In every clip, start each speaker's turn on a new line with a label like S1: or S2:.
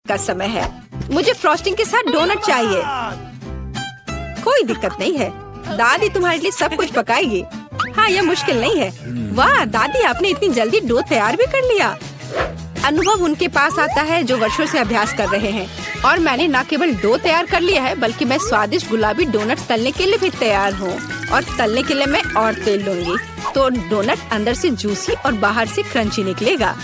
S1: का समय है। मुझे फ्रॉस्टिंग के साथ डोनट चाहिए। कोई दिक्कत नहीं है, दादी तुम्हारे लिए सब कुछ पकाएगी। हाँ, यह मुश्किल नहीं है। वाह दादी, आपने इतनी जल्दी डो तैयार भी कर लिया। अनुभव उनके पास आता है जो वर्षों से अभ्यास कर रहे हैं। और मैंने न केवल डो तैयार कर लिया है, बल्कि मैं स्वादिष्ट गुलाबी डोनट्स तलने के लिए भी तैयार हूँ। और तलने के लिए मैं और तेल लूंगी, तो डोनट अंदर से जूसी और बाहर से क्रंची निकलेगा।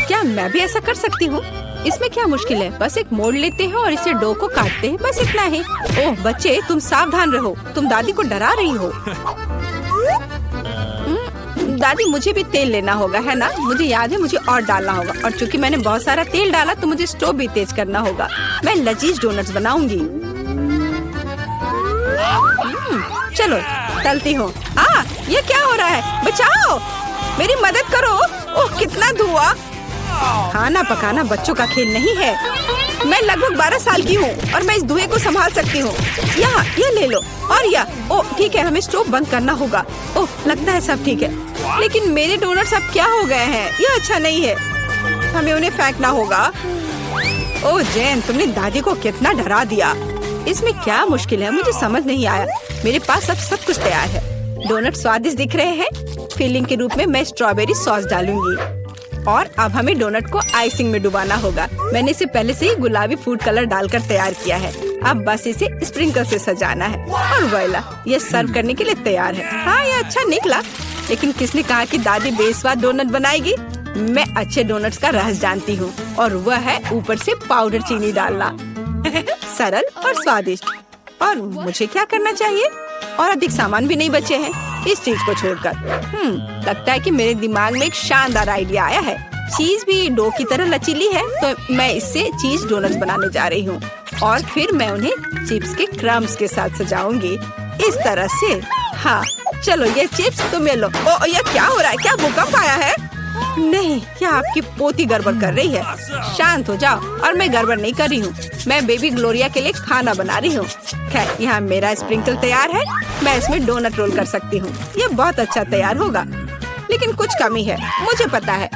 S1: क्या मैं भी ऐसा कर सकती हूँ? इसमें क्या मुश्किल है? बस एक मोड़ लेते हैं और इसे डो को काटते हैं, बस इतना ही। ओह बच्चे, तुम सावधान रहो, तुम दादी को डरा रही हो। दादी, मुझे भी तेल लेना होगा, है ना? मुझे याद है, मुझे और डालना होगा। और चूंकि मैंने बहुत सारा तेल डाला, तो मुझे स्टोव भी तेज करना होगा। मैं लजीज डोनट्स बनाऊंगी। चलो तलती हूँ। ये क्या हो रहा है? बचाओ, मेरी मदद करो। ओह कितना धुआं! खाना पकाना बच्चों का खेल नहीं है। मैं लगभग 12 साल की हूँ और मैं इस धुएं को संभाल सकती हूँ। यहाँ ये ले लो। और ओह ठीक है, हमें स्टोव बंद करना होगा। ओह लगता है सब ठीक है, लेकिन मेरे डोनट्स अब क्या हो गए हैं? ये अच्छा नहीं है, हमें उन्हें फेंकना होगा। ओह जेन, तुमने दादी को कितना डरा दिया। इसमें क्या मुश्किल है? मुझे समझ नहीं आया। मेरे पास अब सब कुछ तैयार है। डोनट स्वादिष्ट दिख रहे हैं। फिलिंग के रूप में मैं स्ट्रॉबेरी सॉस डालूंगी। और अब हमें डोनट को आइसिंग में डुबाना होगा। मैंने इसे पहले से ही गुलाबी फूड कलर डालकर तैयार किया है। अब बस इसे स्प्रिंकल से सजाना है और वोइला, ये सर्व करने के लिए तैयार है। हाँ, ये अच्छा निकला। लेकिन किसने कहा कि दादी बेस्वाद डोनट बनाएगी? मैं अच्छे डोनट्स का रहस्य जानती हूँ, और वह है ऊपर से पाउडर चीनी डालना। सरल और स्वादिष्ट। और मुझे क्या करना चाहिए? और अधिक सामान भी नहीं बचे हैं इस चीज को छोड़कर। लगता है कि मेरे दिमाग में एक शानदार आइडिया आया है। चीज भी डो की तरह लचीली है, तो मैं इससे चीज डोनट्स बनाने जा रही हूँ। और फिर मैं उन्हें चिप्स के क्रम्स के साथ सजाऊंगी, इस तरह से। हाँ चलो, ये चिप्स तुम ले लो। ओ ये क्या हो रहा है? क्या भूकंप आया है? नहीं, क्या आपकी पोती गड़बड़ कर रही है? शांत हो जाओ। और मैं गड़बड़ नहीं कर रही हूँ, मैं बेबी ग्लोरिया के लिए खाना बना रही हूँ। खैर, यहाँ मेरा स्प्रिंकल तैयार है। मैं इसमें डोनट रोल कर सकती हूँ। ये बहुत अच्छा तैयार होगा, लेकिन कुछ कमी है, मुझे पता है।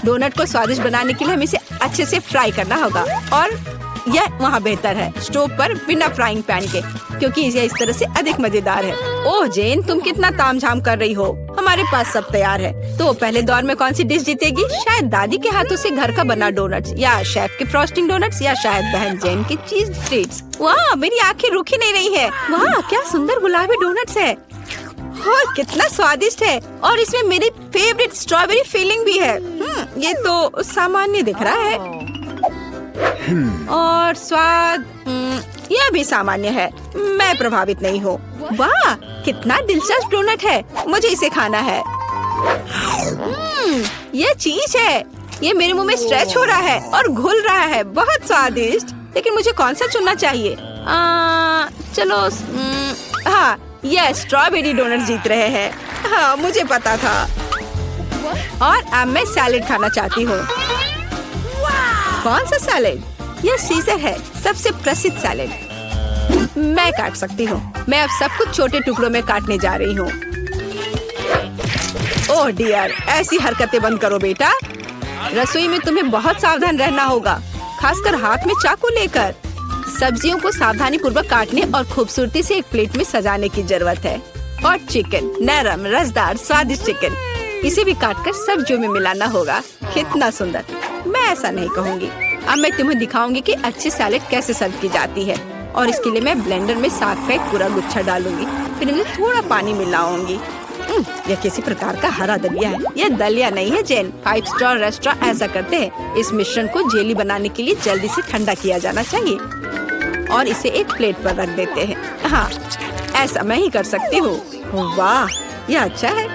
S1: डोनट को स्वादिष्ट बनाने के लिए हमें इसे अच्छे से फ्राई करना होगा। और यह वहाँ बेहतर है स्टोव पर बिना फ्राइंग पैन के, क्योंकि यह इस तरह से अधिक मजेदार है। ओह जेन, तुम कितना तामझाम कर रही हो। हमारे पास सब तैयार है। तो पहले दौर में कौन सी डिश जीतेगी? शायद दादी के हाथों से घर का बना डोनट्स, या शेफ के फ्रॉस्टिंग डोनट्स, या शायद बहन जेन के चीज ट्रीट्स। वाह, मेरी आंखें रुक ही नहीं रही है। वाह, क्या सुंदर गुलाबी डोनट्स है। और कितना स्वादिष्ट है। और इसमें मेरी फेवरेट स्ट्रॉबेरी फिलिंग भी है। ये तो सामान्य दिख रहा है। और स्वाद यह भी सामान्य है। मैं प्रभावित नहीं हूँ। वाह, कितना दिलचस्प डोनट है। मुझे इसे खाना है। यह चीज है। ये मेरे मुंह में स्ट्रेच हो रहा है और घुल रहा है। बहुत स्वादिष्ट। लेकिन मुझे कौन सा चुनना चाहिए? चलो, हाँ, यह स्ट्रॉबेरी डोनट जीत रहे हैं। हाँ, मुझे पता था। और अब मैं सैलेड खाना चाहती हूँ। कौन सा सैलेड? यह सीजर है, सबसे प्रसिद्ध सैलेड। मैं काट सकती हूँ। मैं अब सब कुछ छोटे टुकड़ों में काटने जा रही हूँ। ओह डियर, ऐसी हरकतें बंद करो बेटा। रसोई में तुम्हें बहुत सावधान रहना होगा, खासकर हाथ में चाकू लेकर। सब्जियों को सावधानी पूर्वक काटने और खूबसूरती से एक प्लेट में सजाने की जरूरत है। और चिकन, नरम रसदार स्वादिष्ट चिकन, इसे भी काटकर सब्जियों में मिलाना होगा। कितना सुंदर। मैं ऐसा नहीं कहूँगी। अब मैं तुम्हें दिखाऊंगी कि अच्छी सैलेड कैसे सर्व की जाती है। और इसके लिए मैं ब्लेंडर में साग का एक पूरा गुच्छा डालूंगी, फिर इनमें थोड़ा पानी मिलाऊंगी। यह किसी प्रकार का हरा दलिया है। यह दलिया नहीं है जेन। 5 स्टार रेस्टोरेंट ऐसा करते हैं। इस मिश्रण को जेली बनाने के लिए जल्दी से ठंडा किया जाना चाहिए और इसे एक प्लेट पर रख देते हैं। हाँ, ऐसा मैं ही कर सकती हूँ। वाह, यह अच्छा है।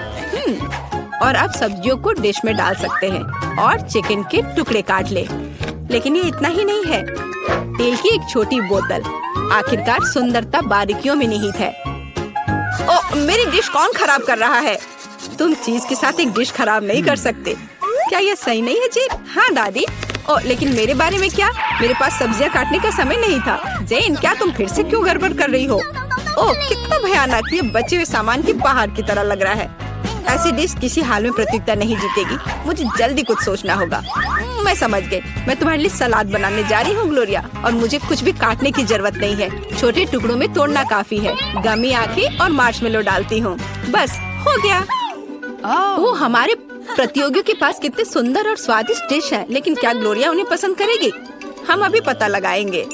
S1: और अब सब्जियों को डिश में डाल सकते हैं और चिकन के टुकड़े काट ले। लेकिन ये इतना ही नहीं है। तेल की एक छोटी बोतल। आखिरकार सुंदरता बारीकियों में निहित है। ओ, मेरी डिश कौन खराब कर रहा है? तुम चीज के साथ एक डिश खराब नहीं कर सकते। क्या यह सही नहीं है जेन? हाँ दादी। ओ, लेकिन मेरे बारे में क्या? मेरे पास सब्जियां काटने का समय नहीं था। जेन, क्या तुम फिर से क्यों गड़बड़ कर रही हो? ओह, कितना भयानक। ये बचे हुए सामान की पहाड़ की तरह लग रहा है। ऐसी डिश किसी हाल में प्रतियोगिता नहीं जीतेगी। मुझे जल्दी कुछ सोचना होगा। मैं समझ गई। मैं तुम्हारे लिए सलाद बनाने जा रही हूँ ग्लोरिया, और मुझे कुछ भी काटने की जरूरत नहीं है। छोटे टुकड़ों में तोड़ना काफी है। गमी आंखें और मार्शमेलो डालती हूँ, बस हो गया। ओह, हमारे प्रतियोगियों के पास कितने सुंदर और स्वादिष्ट डिश है, लेकिन क्या ग्लोरिया उन्हें पसंद करेगी? हम अभी पता लगाएंगे।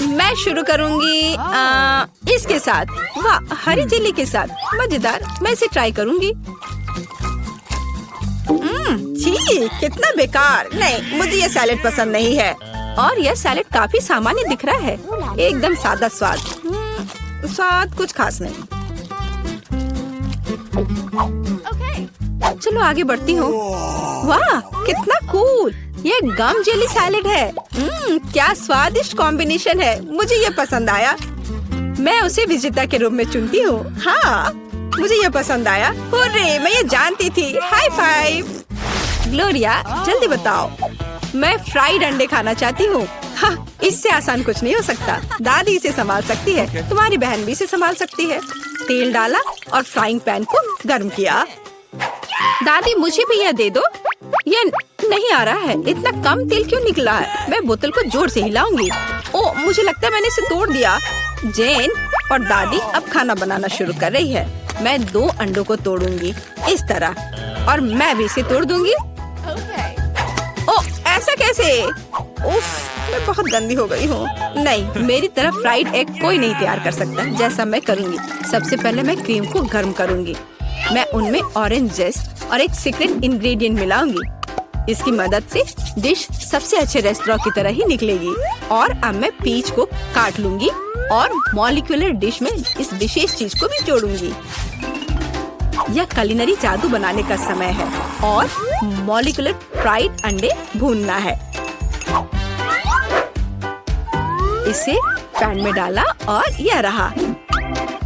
S1: मैं शुरू करूंगी इसके साथ। वाह, हरी जेली के साथ, मजेदार। मैं इसे ट्राई करूंगी। छी, कितना बेकार। नहीं, मुझे ये सैलेड पसंद नहीं है। और यह सैलेड काफी सामान्य दिख रहा है, एकदम सादा स्वाद। स्वाद कुछ खास नहीं। चलो आगे बढ़ती हूँ। वाह, कितना कूल। ये गम जेली सैलेड है। क्या स्वादिष्ट कॉम्बिनेशन है। मुझे ये पसंद आया। मैं उसे विजेता के रूप में चुनती हूँ। हाँ, मुझे ये पसंद आया। हुर्रे, मैं ये जानती थी। High five. ग्लोरिया, जल्दी बताओ। मैं फ्राइड अंडे खाना चाहती हूँ। हाँ, इससे आसान कुछ नहीं हो सकता। दादी इसे संभाल सकती है, तुम्हारी बहन भी इसे संभाल सकती है। तेल डाला और फ्राइंग पैन को गर्म किया। दादी, मुझे भी यह दे दो। ये नहीं आ रहा है। इतना कम तेल क्यों निकला है? मैं बोतल को जोर से हिलाऊंगी। ओह, मुझे लगता है मैंने इसे तोड़ दिया। जेन और दादी अब खाना बनाना शुरू कर रही है। मैं 2 अंडों को तोड़ूंगी इस तरह, और मैं भी इसे तोड़ दूंगी। ओह, ऐसा कैसे? उफ, मैं बहुत गंदी हो गई हूँ। नहीं, मेरी तरफ फ्राइड एग कोई नहीं तैयार कर सकता जैसा मैं करूँगी। सबसे पहले मैं क्रीम को गर्म करूँगी। मैं उनमें ऑरेंज जेस्ट और एक सीक्रेट इंग्रेडिएंट मिलाऊंगी। इसकी मदद से डिश सबसे अच्छे रेस्टोरेंट की तरह ही निकलेगी। और अब मैं पीच को काट लूंगी और मॉलिक्यूलर डिश में इस विशेष चीज को भी जोड़ूंगी। यह कुलिनरी जादू बनाने का समय है और मॉलिक्यूलर फ्राइड अंडे भूनना है। इसे पैन में डाला और यह रहा।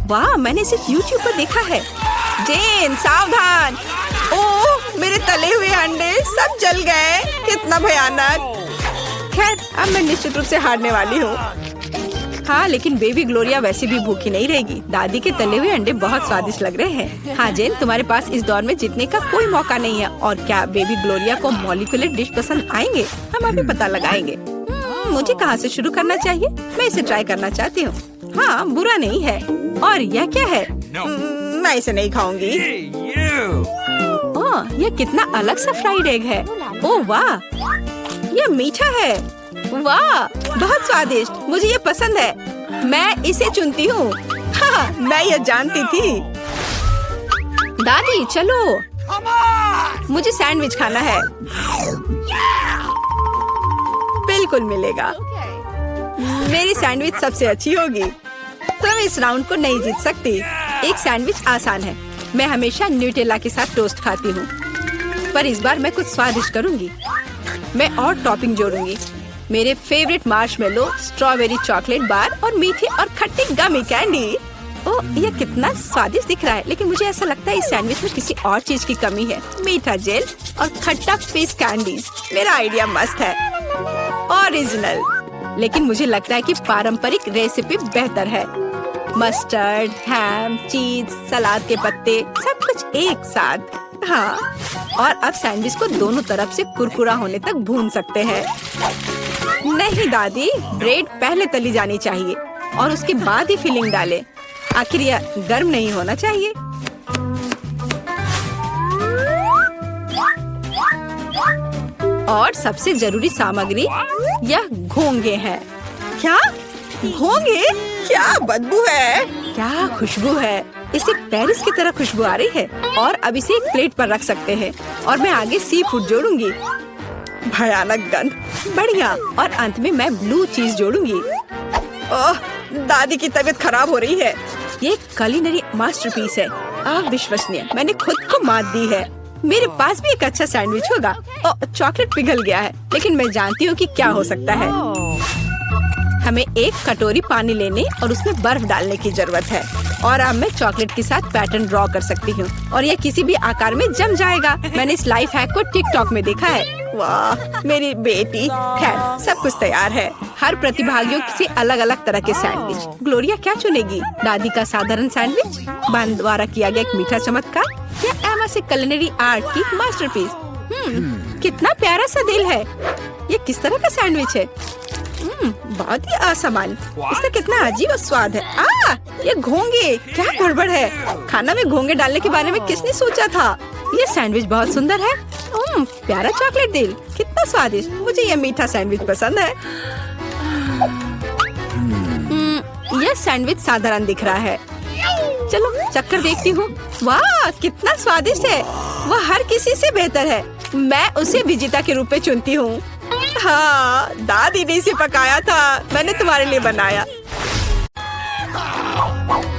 S1: वाह, मैंने इसे YouTube पर देखा है। जेन, सावधान। ओह, मेरे तले हुए अंडे सब जल गए। कितना भयानक। खैर, अब मैं निश्चित रूप से हारने वाली हूँ। हाँ, लेकिन बेबी ग्लोरिया वैसे भी भूखी नहीं रहेगी। दादी के तले हुए अंडे बहुत स्वादिष्ट लग रहे हैं। हाँ जेन, तुम्हारे पास इस दौर में जीतने का कोई मौका नहीं है। और क्या बेबी ग्लोरिया को मॉलिक्यूलर डिश पसंद आएंगे? हम अभी पता लगाएंगे। मुझे कहाँ से शुरू करना चाहिए? मैं इसे ट्राई करना चाहती हूँ। हाँ, बुरा नहीं है। और यह क्या है? मैं इसे नहीं खाऊंगी। ओह, यह कितना अलग सा फ्राइड एग है। ओह वाह, यह मीठा है। वाह, बहुत स्वादिष्ट। मुझे ये पसंद है। मैं इसे चुनती हूँ। हाँ, मैं यह जानती थी। दादी, चलो, मुझे सैंडविच खाना है। बिल्कुल मिलेगा। मेरी सैंडविच सबसे अच्छी होगी। तुम इस राउंड को नहीं जीत सकती। एक सैंडविच आसान है। मैं हमेशा न्यूटेला के साथ टोस्ट खाती हूँ, पर इस बार मैं कुछ स्वादिष्ट करूँगी। मैं और टॉपिंग जोड़ूंगी। मेरे favourite marshmallow, strawberry chocolate bar और मीठे और खट्टे गमी कैंडी। ओह, यह कितना स्वादिष्ट दिख रहा है, लेकिन मुझे ऐसा लगता है इस सैंडविच में किसी और चीज की कमी है। मीठा जेल और खट्टा फिश कैंडीज। मेरा आइडिया मस्त है, ओरिजिनल। लेकिन मुझे लगता है कि पारंपरिक रेसिपी बेहतर है। मस्टर्ड, हैम, चीज, सलाद के पत्ते, सब कुछ एक साथ। हाँ, और अब सैंडविच को दोनों तरफ से कुरकुरा होने तक भून सकते हैं। नहीं दादी, ब्रेड पहले तली जानी चाहिए और उसके बाद ही फिलिंग डालें। आखिर यह गर्म नहीं होना चाहिए। और सबसे जरूरी सामग्री यह घोंगे हैं। क्या घोंगे? क्या बदबू है, क्या खुशबू है। इसे पेरिस की तरह खुशबू आ रही है। और अब इसे एक प्लेट पर रख सकते हैं और मैं आगे सी फूड जोड़ूंगी। भयानक गंध, बढ़िया। और अंत में मैं ब्लू चीज जोड़ूंगी। ओह, दादी की तबीयत खराब हो रही है। ये कुलिनरी मास्टरपीस है, अविश्वसनीय। मैंने खुद को मात दी है। मेरे पास भी एक अच्छा सैंडविच होगा। ओह, चॉकलेट पिघल गया है, लेकिन मैं जानती हूँ कि क्या हो सकता है। हमें एक कटोरी पानी लेने और उसमें बर्फ डालने की जरूरत है। और अब मैं चॉकलेट के साथ पैटर्न ड्रॉ कर सकती हूँ और यह किसी भी आकार में जम जाएगा। मैंने इस लाइफ हैक को टिकटॉक में देखा है। वाह, मेरी बेटी। खैर, सब कुछ तैयार है। हर प्रतिभागियों से अलग अलग तरह के सैंडविच। ग्लोरिया क्या चुनेगी? दादी का साधारण सैंडविच, बहन द्वारा किया गया एक मीठा चमत्कार, या एमा से कुलिनरी आर्ट की मास्टरपीस? कितना प्यारा सा दिल है। ये किस तरह का सैंडविच है? बहुत ही असामान्य। इसका कितना अजीब स्वाद है। ये घोंगे, क्या गड़बड़ है? खाना में घोंगे डालने के बारे में किसने सोचा था? ये सैंडविच बहुत सुंदर है। प्यारा चॉकलेट दिल, कितना स्वादिष्ट। मुझे ये मीठा सैंडविच पसंद है। यह सैंडविच साधारण दिख रहा है। चलो चक्कर देखती हूँ। वाह, कितना स्वादिष्ट है। वह हर किसी से बेहतर है। मैं उसे विजेता के रूप में चुनती हूँ। हाँ, दादी ने इसे पकाया था, मैंने तुम्हारे लिए बनाया।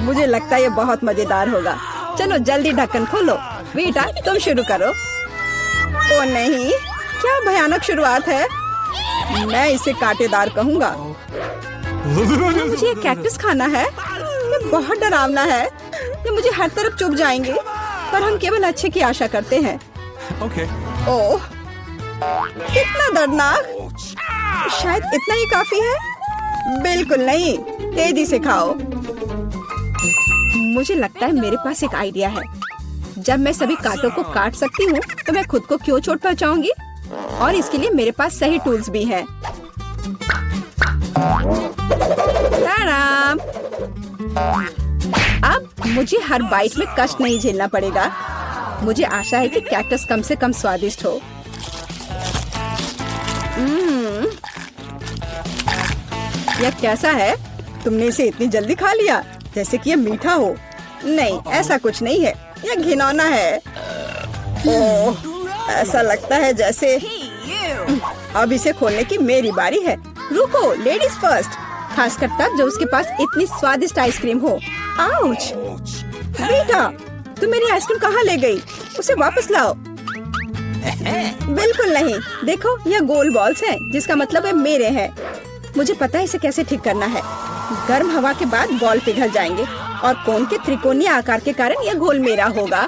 S1: मुझे लगता है ये बहुत मजेदार होगा। चलो जल्दी ढक्कन खोलो। बेटा तुम शुरू करो। ओ नहीं, क्या भयानक शुरुआत है। मैं इसे कांटेदार कहूँगा। मुझे कैक्टस खाना है। ये बहुत डरावना है। ये मुझे हर तरफ चुभ जाएंगे, पर हम केवल अच्छे की आशा करते हैं। ओह, कितना दर्दनाक। शायद इतना ही काफी है। बिल्कुल नहीं, तेजी से खाओ। मुझे लगता है मेरे पास एक आइडिया है। जब मैं सभी कांटों को काट सकती हूँ, तो मैं खुद को क्यों चोट पहुँचाऊंगी? और इसके लिए मेरे पास सही टूल्स भी हैं। ताराम! अब मुझे हर बाइट में कष्ट नहीं झेलना पड़ेगा। मुझे आशा है कि कैक्टस कम से कम स्वादिष्ट हो। यह कैसा है? तुमने इसे इतनी जल्दी खा लिया, जैसे कि यह मीठा हो। नहीं, ऐसा कुछ नहीं है। यह घिनौना है। ओह, ऐसा लगता है जैसे। अब इसे खोलने की मेरी बारी है। रुको, लेडीज फर्स्ट। खासकर तब जब उसके पास इतनी स्वादिष्ट आइसक्रीम हो। आउच! बेटा, तुम मेरी आइसक्रीम कहाँ ले गई? उसे वापस लाओ। बिल्कुल नहीं। देखो, यह गोल बॉल्स हैं, जिसका मतलब है मेरे हैं। मुझे पता है इसे कैसे ठीक करना है। गर्म हवा के बाद बॉल पिघल जाएंगे और कोन के त्रिकोणीय आकार के कारण यह घोल मेरा होगा।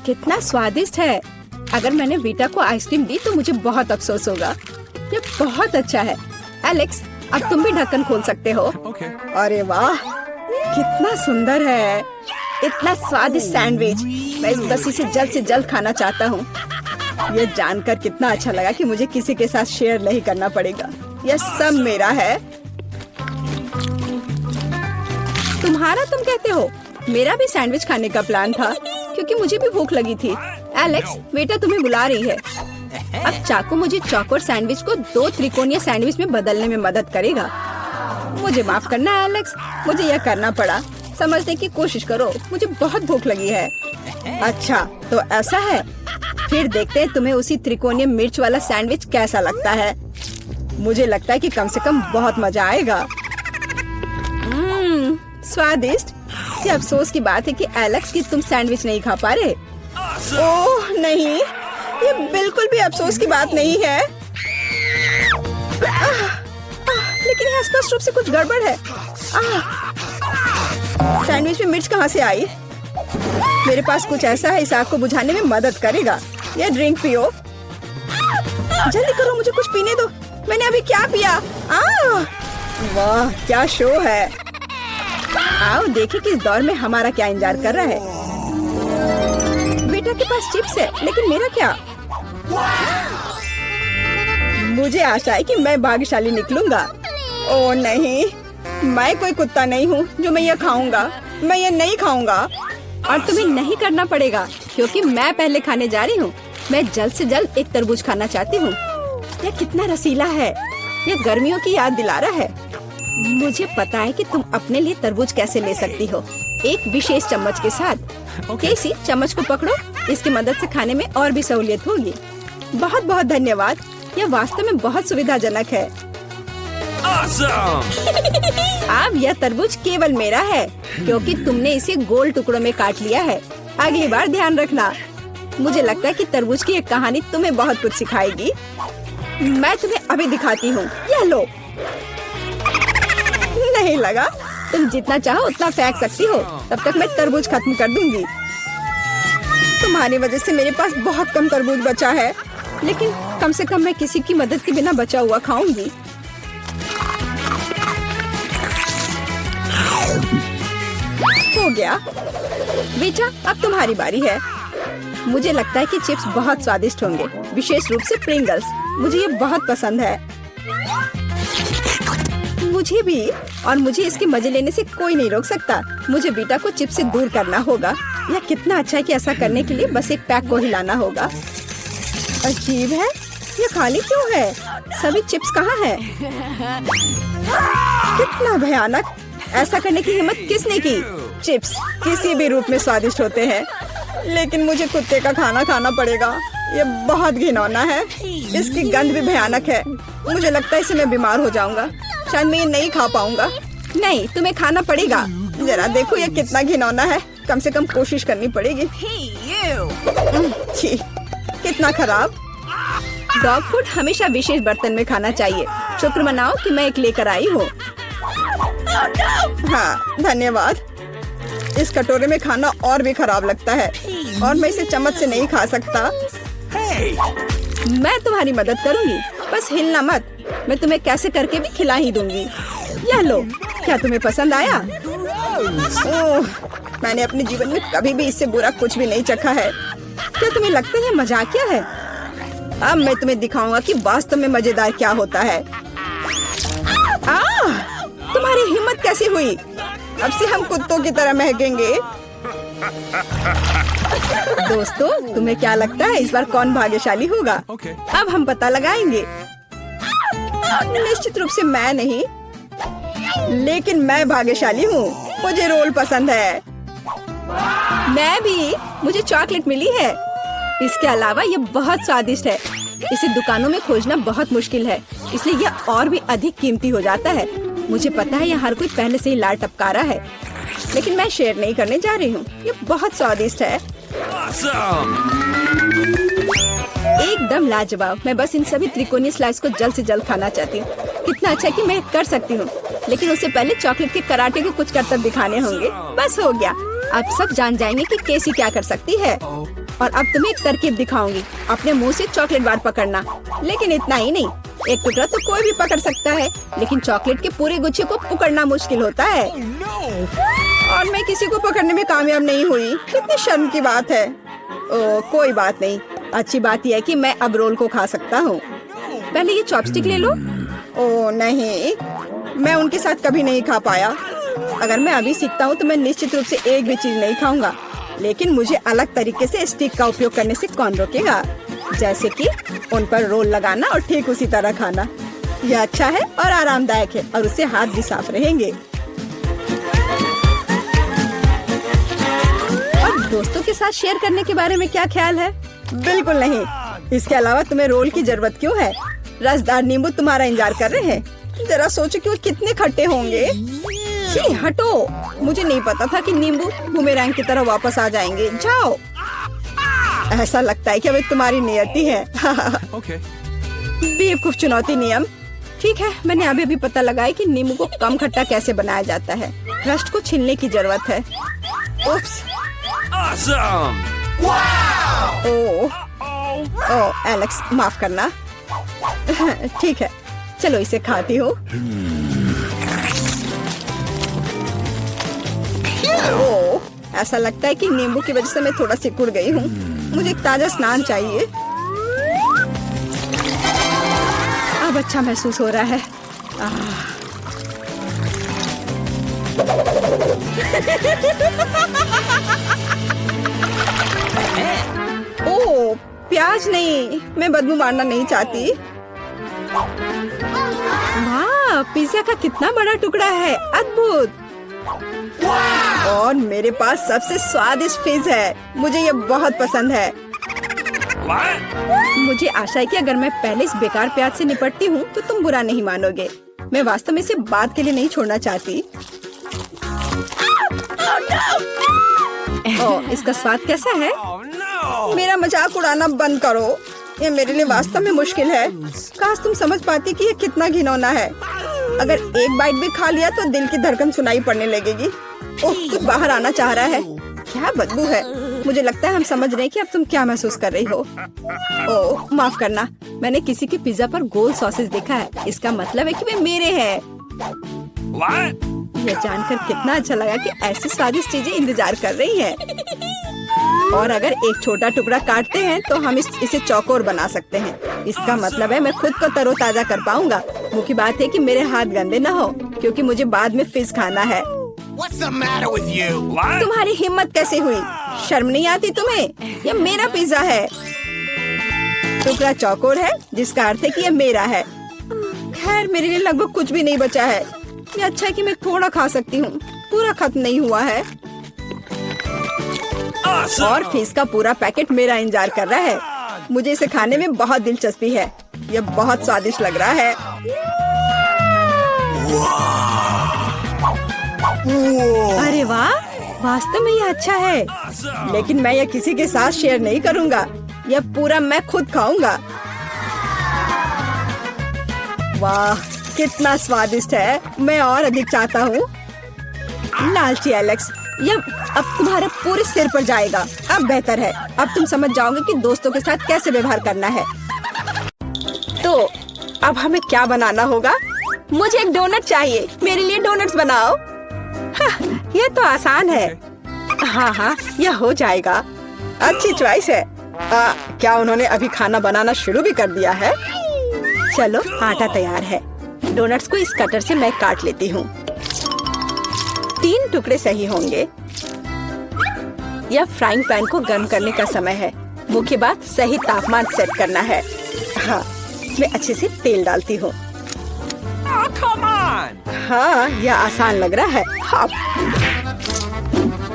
S1: कितना स्वादिष्ट है। अगर मैंने बेटा को आइसक्रीम दी तो मुझे बहुत अफसोस होगा। ये बहुत अच्छा है। एलेक्स, अब तुम भी ढक्कन खोल सकते हो। अरे वाह, कितना सुंदर है। इतना स्वादिष्ट सैंडविच। मैं बस इसे जल्द से जल्द खाना चाहता हूँ। ये जानकर कितना अच्छा लगा कि मुझे किसी के साथ शेयर नहीं करना पड़ेगा। यह सब मेरा है। तुम्हारा तुम कहते हो? मेरा भी सैंडविच खाने का प्लान था, क्योंकि मुझे भी भूख लगी थी। एलेक्स, बेटा तुम्हें बुला रही है। अब चाकू मुझे चौकोर सैंडविच को 2 त्रिकोणीय सैंडविच में बदलने में मदद करेगा। मुझे माफ करना एलेक्स, मुझे यह करना पड़ा। समझने की कोशिश करो, मुझे बहुत भूख लगी है। अच्छा, तो ऐसा है। फिर देखते हैं तुम्हें उसी त्रिकोणीय मिर्च वाला सैंडविच कैसा लगता है। मुझे लगता है कि कम से कम बहुत मजा आएगा। स्वादिष्ट। ये अफसोस की बात है कि एलेक्स की तुम सैंडविच नहीं खा पा रहे। ओह नहीं, ये बिल्कुल भी अफसोस की बात नहीं है। लेकिन यहाँ स्पष्ट रूप से कुछ गड़बड़ है। सैंडविच में मिर्च कहाँ से आई? मेरे पास कुछ ऐसा है, इस आग को बुझाने में मदद करेगा। ये ड्रिंक पियो। जल्दी करो, मुझे कुछ पीने दो। मैंने अभी क्या पिया? वाह, क्या शो है। आओ देखें कि इस दौर में हमारा क्या इंतजार कर रहा है। बेटा के पास चिप्स है, लेकिन मेरा क्या? मुझे आशा है कि मैं भाग्यशाली निकलूंगा। ओह नहीं, मैं कोई कुत्ता नहीं हूँ जो मैं ये खाऊंगा। मैं ये नहीं खाऊंगा। और तुम्हें नहीं करना पड़ेगा, क्योंकि मैं पहले खाने जा रही हूँ। मैं जल्द से जल्द एक तरबूज खाना चाहती हूँ। यह कितना रसीला है। यह गर्मियों की याद दिला रहा है। मुझे पता है कि तुम अपने लिए तरबूज कैसे ले सकती हो, एक विशेष चम्मच के साथ। केसी, चम्मच को पकड़ो। इसकी मदद से खाने में और भी सहूलियत होगी। बहुत बहुत धन्यवाद। यह वास्तव में बहुत सुविधाजनक है। अब यह तरबूज केवल मेरा है, क्योंकि तुमने इसे गोल टुकड़ों में काट लिया है। अगली बार ध्यान रखना। मुझे लगता है कि तरबूज की एक कहानी तुम्हें बहुत कुछ सिखाएगी। मैं तुम्हें अभी दिखाती हूँ। यह लो। नहीं लगा? तुम जितना चाहो उतना फेंक सकती हो। तब तक मैं तरबूज खत्म कर दूंगी। तुम्हारी वजह से मेरे पास बहुत कम तरबूज बचा है, लेकिन कम से कम मैं किसी की मदद के बिना बचा हुआ खाऊंगी। हो गया। बेटा अब तुम्हारी बारी है। मुझे लगता है कि चिप्स बहुत स्वादिष्ट होंगे, विशेष रूप से प्रिंगल्स। मुझे ये बहुत पसंद है। मुझे भी, और मुझे इसके मजे लेने से कोई नहीं रोक सकता। मुझे बेटा को चिप्स से दूर करना होगा। यह कितना अच्छा है कि ऐसा करने के लिए बस एक पैक को हिलाना होगा। अजीब है, ये खाली क्यों है? सभी चिप्स कहाँ हैं? कितना भयानक! ऐसा करने की हिम्मत किसने की? चिप्स किसी भी रूप में स्वादिष्ट होते हैं, लेकिन मुझे कुत्ते का खाना खाना पड़ेगा। ये बहुत घिनौना है। इसकी गंध भी भयानक है। मुझे लगता है इससे मैं बीमार हो जाऊंगा। शायद मैं ये नहीं खा पाऊंगा। नहीं, तुम्हें खाना पड़ेगा। जरा देखो ये कितना घिनौना है। कम से कम कोशिश करनी पड़ेगी। छी, कितना खराब। डॉग फूड हमेशा विशेष बर्तन में खाना चाहिए। शुक्र मनाओ कि मैं एक लेकर आई हूँ। हाँ, धन्यवाद। इस कटोरे में खाना और भी खराब लगता है, और मैं इसे चम्मच से नहीं खा सकता। मैं तुम्हारी मदद करूंगी, बस हिलना मत। मैं तुम्हें कैसे करके भी खिला ही दूंगी। यह लो, क्या तुम्हें पसंद आया? ओह, मैंने अपने जीवन में कभी भी इससे बुरा कुछ भी नहीं चखा है। क्या तुम्हें लगता है मजाकिया है? अब मैं तुम्हें दिखाऊंगा कि वास्तव में मजेदार क्या होता है। तुम्हारी हिम्मत कैसे हुई? अब से हम कुत्तों की तरह महकेंगे। दोस्तों, तुम्हें क्या लगता है इस बार कौन भाग्यशाली होगा? अब हम पता लगाएंगे। निश्चित रूप से मैं नहीं, लेकिन मैं भाग्यशाली हूँ। मुझे रोल पसंद है। मैं भी। मुझे चॉकलेट मिली है। इसके अलावा ये बहुत स्वादिष्ट है। इसे दुकानों में खोजना बहुत मुश्किल है, इसलिए यह और भी अधिक कीमती हो जाता है। मुझे पता है यह हर कोई पहले से ही लाड़ टपका रहा है, लेकिन मैं शेयर नहीं करने जा रही हूँ। ये बहुत स्वादिष्ट है। एकदम लाजवाब। मैं बस इन सभी त्रिकोणीय स्लाइस को जल्द से जल्द खाना चाहती हूँ। कितना अच्छा कि मैं कर सकती हूँ, लेकिन उससे पहले चॉकलेट के कराटे को कुछ करतब दिखाने होंगे। बस हो गया। अब सब जान जाएंगे कि केसी क्या कर सकती है। और अब तुम्हें एक तरकीब दिखाऊंगी। अपने मुंह से चॉकलेट बार पकड़ना, लेकिन इतना ही नहीं। एक टुकड़ा तो कोई भी पकड़ सकता है, लेकिन चॉकलेट के पूरे गुच्छे को पकड़ना मुश्किल होता है। और मैं किसी को पकड़ने में कामयाब नहीं हुई। कितनी शर्म की बात है। ओह, कोई बात नहीं। अच्छी बात यह है कि मैं अब रोल को खा सकता हूँ। पहले ये चॉपस्टिक ले लो। ओह नहीं, मैं उनके साथ कभी नहीं खा पाया। अगर मैं अभी सीखता हूँ तो मैं निश्चित रूप से एक भी चीज नहीं खाऊंगा, लेकिन मुझे अलग तरीके से स्टिक का उपयोग करने से कौन रोकेगा? जैसे कि उन पर रोल लगाना और ठीक उसी तरह खाना। यह अच्छा है और आरामदायक है, और उससे हाथ भी साफ रहेंगे। और दोस्तों के साथ शेयर करने के बारे में क्या ख्याल है? बिल्कुल नहीं। इसके अलावा तुम्हें रोल की जरूरत क्यों है? रसदार नींबू तुम्हारा इंतजार कर रहे हैं। जरा सोचो कि वो कितने खट्टे होंगे। छी, हटो। मुझे नहीं पता था कि नींबू बूमेरैंग की तरह वापस आ जाएंगे। जाओ। ऐसा लगता है कि अब तुम्हारी नियति है। बेवकूफ चुनौती नियम। ठीक है, मैंने अभी पता लगाया कि नींबू को कम खट्टा कैसे बनाया जाता है। रस्ट को छीलने की जरूरत है। उफ्स। ओह, एलेक्स माफ करना। ठीक है, चलो इसे खाती हूँ। ओह, ऐसा लगता है कि नींबू की वजह से मैं थोड़ा सिकुड़ गई हूँ। मुझे एक ताजा स्नान चाहिए। अब अच्छा महसूस हो रहा है। ओह, प्याज नहीं। मैं बदबू मारना नहीं चाहती। वाह, पिज्जा का कितना बड़ा टुकड़ा है। अद्भुत। और मेरे पास सबसे स्वादिष्ट फिश है। मुझे ये बहुत पसंद है। मुझे आशा है कि अगर मैं पहले इस बेकार प्याज से निपटती हूँ तो तुम बुरा नहीं मानोगे। मैं वास्तव में इसे बात के लिए नहीं छोड़ना चाहती। ओह, इसका स्वाद कैसा है? मेरा मजाक उड़ाना बंद करो। ये मेरे लिए वास्तव में मुश्किल है। काश तुम समझ पाती कि ये कितना घिनौना है। अगर एक बाइट भी खा लिया तो दिल की धड़कन सुनाई पड़ने लगेगी। ओह, कुछ बाहर आना चाह रहा है। क्या बदबू है। मुझे लगता है हम समझ रहे हैं कि अब तुम क्या महसूस कर रही हो। ओह, माफ करना। मैंने किसी के पिज्जा पर गोल सॉसेज देखा है। इसका मतलब है कि वे मेरे हैं। यह जानकर कितना अच्छा लगा कि ऐसी स्वादिष्ट चीजें इंतजार कर रही हैं। और अगर एक छोटा टुकड़ा काटते हैं तो हम इसे चौकोर बना सकते हैं। इसका मतलब है मैं खुद को तरोताजा कर पाऊंगा। मुख्य बात है कि मेरे हाथ गंदे न हो, क्योंकि मुझे बाद में फिश खाना है।
S2: What's the matter with you?
S1: तुम्हारी हिम्मत कैसे हुई? शर्म नहीं आती तुम्हें? यह मेरा पिज्जा है। टुकड़ा चौकोर है, जिसका अर्थ है कि यह मेरा है। खैर, मेरे लिए लगभग कुछ भी नहीं बचा है। ये अच्छा है कि मैं थोड़ा खा सकती हूँ, पूरा खत्म नहीं हुआ है। और फिश का पूरा पैकेट मेरा इंतजार कर रहा है। मुझे इसे खाने में बहुत दिलचस्पी है। यह बहुत स्वादिष्ट लग रहा है। अरे वाह, वास्तव में यह अच्छा है, लेकिन मैं यह किसी के साथ शेयर नहीं करूंगा। यह पूरा मैं खुद खाऊंगा। वाह, कितना स्वादिष्ट है। मैं और अधिक चाहता हूँ। लालची एलेक्स, यह अब तुम्हारे पूरे सिर पर जाएगा। अब बेहतर है, अब तुम समझ जाओगे कि दोस्तों के साथ कैसे व्यवहार करना है। तो अब हमें क्या बनाना होगा? मुझे एक डोनट चाहिए। मेरे लिए डोनट्स बनाओ। यह तो आसान है। हाँ, यह हो जाएगा। अच्छी चॉइस है। क्या उन्होंने अभी खाना बनाना शुरू भी कर दिया है? चलो, आटा तैयार है। डोनट्स को इस कटर से मैं काट लेती हूँ। 3 टुकड़े सही होंगे। यह फ्राइंग पैन को गर्म करने का समय है। मुख्य बात सही तापमान सेट करना है। हाँ, मैं अच्छे से तेल डालती हूँ। हाँ, यह आसान लग रहा है। हाँ।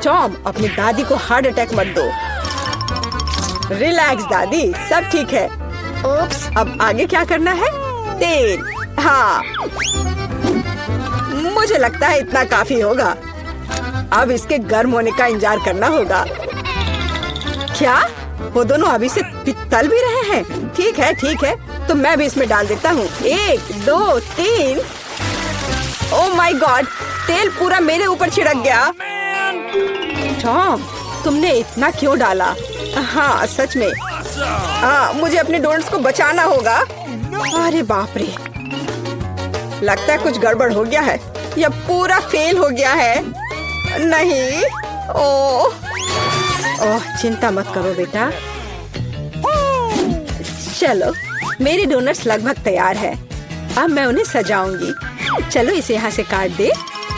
S1: टॉम, अपनी दादी को हार्ट अटैक मत दो। रिलैक्स दादी, सब ठीक है। ओप्स, अब आगे क्या करना है? तेल। हाँ, मुझे लगता है इतना काफी होगा। अब इसके गर्म होने का इंतजार करना होगा। क्या वो दोनों अभी से तल भी रहे हैं? ठीक है, तो मैं भी इसमें डाल देता हूँ। 1, 2, 3। ओह माय गॉड, तेल पूरा मेरे ऊपर छिड़क गया। टॉम, तुमने इतना क्यों डाला? हाँ, सच में। मुझे अपने डोनट्स को बचाना होगा। अरे बाप रे, लगता है कुछ गड़बड़ हो गया है। यह पूरा फेल हो गया है। नहीं। ओह, चिंता मत करो बेटा। चलो, मेरे डोनट्स लगभग तैयार है। अब मैं उन्हें सजाऊंगी। चलो, इसे यहाँ से काट दे।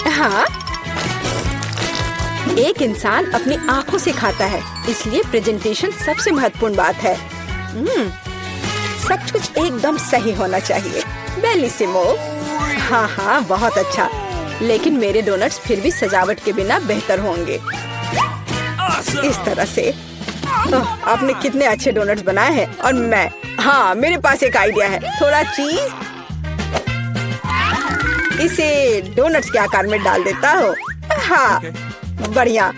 S1: हाँ, एक इंसान अपनी आंखों से खाता है, इसलिए प्रेजेंटेशन सबसे महत्वपूर्ण बात है। सब कुछ एकदम सही होना चाहिए। बेलिसिमो। हाँ, बहुत अच्छा। लेकिन मेरे डोनट्स फिर भी सजावट के बिना बेहतर होंगे। इस तरह से। आपने कितने अच्छे डोनट्स बनाए हैं। और मैं, हाँ, मेरे पास एक आइडिया है। थोड़ा चीज इसे डोनट्स के आकार में डाल देता हूँ। हाँ, बढ़िया।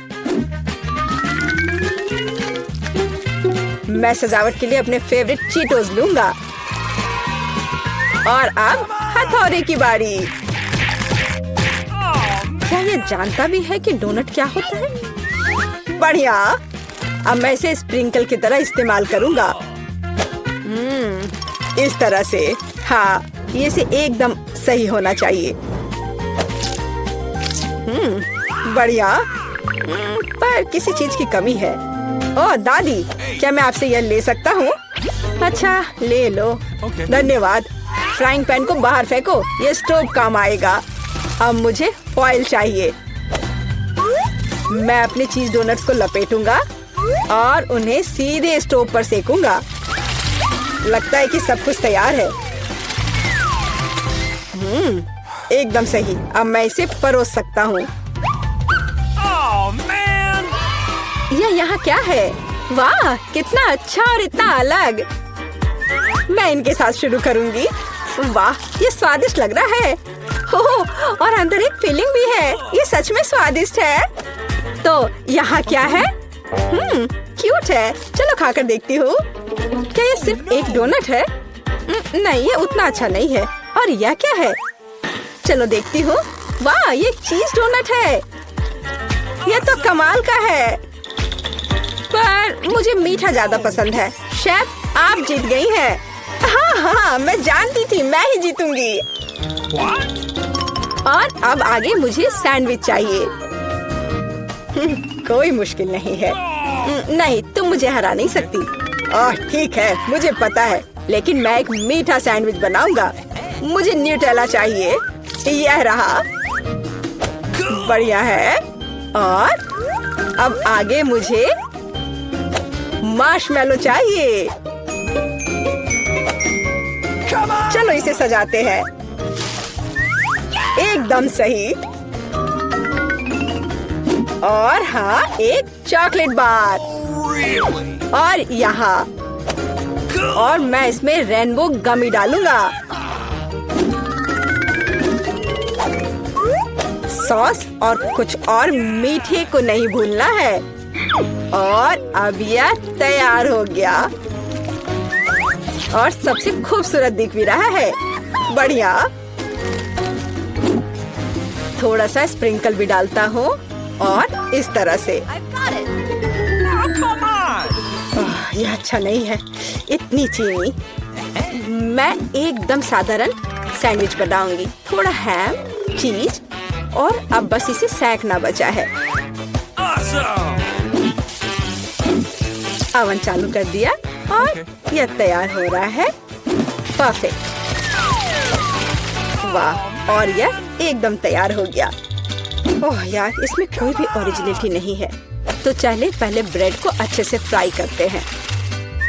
S1: मैं सजावट के लिए अपने फेवरेट चीटोस लूंगा। और अब हथौड़े की बारी। क्या ये जानता भी है कि डोनट क्या होता है? बढ़िया। अब मैं इसे स्प्रिंकल की तरह इस्तेमाल करूंगा। इस तरह से। हाँ, ये से एकदम सही होना चाहिए। बढ़िया। पर किसी चीज की कमी है। ओह दादी, क्या मैं आपसे यह ले सकता हूँ? अच्छा, ले लो। धन्यवाद। फ्राइंग पैन को बाहर फेंको, ये स्टोव काम आएगा। अब मुझे फॉइल चाहिए। मैं अपने चीज डोनट्स को लपेटूंगा और उन्हें सीधे स्टोव पर सेकूंगा। लगता है कि सब कुछ तैयार है। एकदम सही। अब मैं इसे परोस सकता हूँ। यह यहाँ क्या है? वाह, कितना अच्छा और इतना अलग। मैं इनके साथ शुरू करूंगी। वाह, ये स्वादिष्ट लग रहा है। और अंदर एक फिलिंग भी है। ये सच में स्वादिष्ट है। तो यहाँ क्या है? क्यूट है। चलो खाकर देखती हूँ। क्या ये सिर्फ एक डोनट है? नहीं, ये उतना अच्छा नहीं है। और यह क्या है? चलो देखती हूँ। वाह, ये चीज डोनट है। यह तो कमाल का है। पर मुझे मीठा ज्यादा पसंद है। शेफ, आप जीत गई हैं। हाँ, मैं जानती थी मैं ही जीतूंगी। और अब आगे मुझे सैंडविच चाहिए। कोई मुश्किल नहीं है। नहीं, तुम मुझे हरा नहीं सकती। ठीक है, मुझे पता है, लेकिन मैं एक मीठा सैंडविच बनाऊंगा। मुझे न्यूटेला चाहिए। यह रहा। बढ़िया है। और अब आगे मुझे मार्शमैलो चाहिए। चलो इसे सजाते हैं। एकदम सही। और हाँ, एक चॉकलेट बार।
S2: Really?
S1: और यहाँ, और मैं इसमें रेनबो गमी डालूंगा। सॉस और कुछ और मीठे को नहीं भूलना है। और अब यह तैयार हो गया और सबसे खूबसूरत दिख भी रहा है। बढ़िया। थोड़ा सा स्प्रिंकल भी डालता हूँ और इस तरह से।
S2: Come on!
S1: यह अच्छा नहीं है, इतनी चीनी। मैं एकदम साधारण सैंडविच बनाऊंगी। थोड़ा हैम, चीज और अब बस इसे सेंकना बचा है।
S2: Awesome!
S1: ओवन चालू कर दिया और यह तैयार हो रहा है। परफेक्ट। वाह, और यह एकदम तैयार हो गया। ओह यार, इसमें कोई भी ओरिजिनलिटी नहीं है। तो चलिए पहले ब्रेड को अच्छे से फ्राई करते हैं।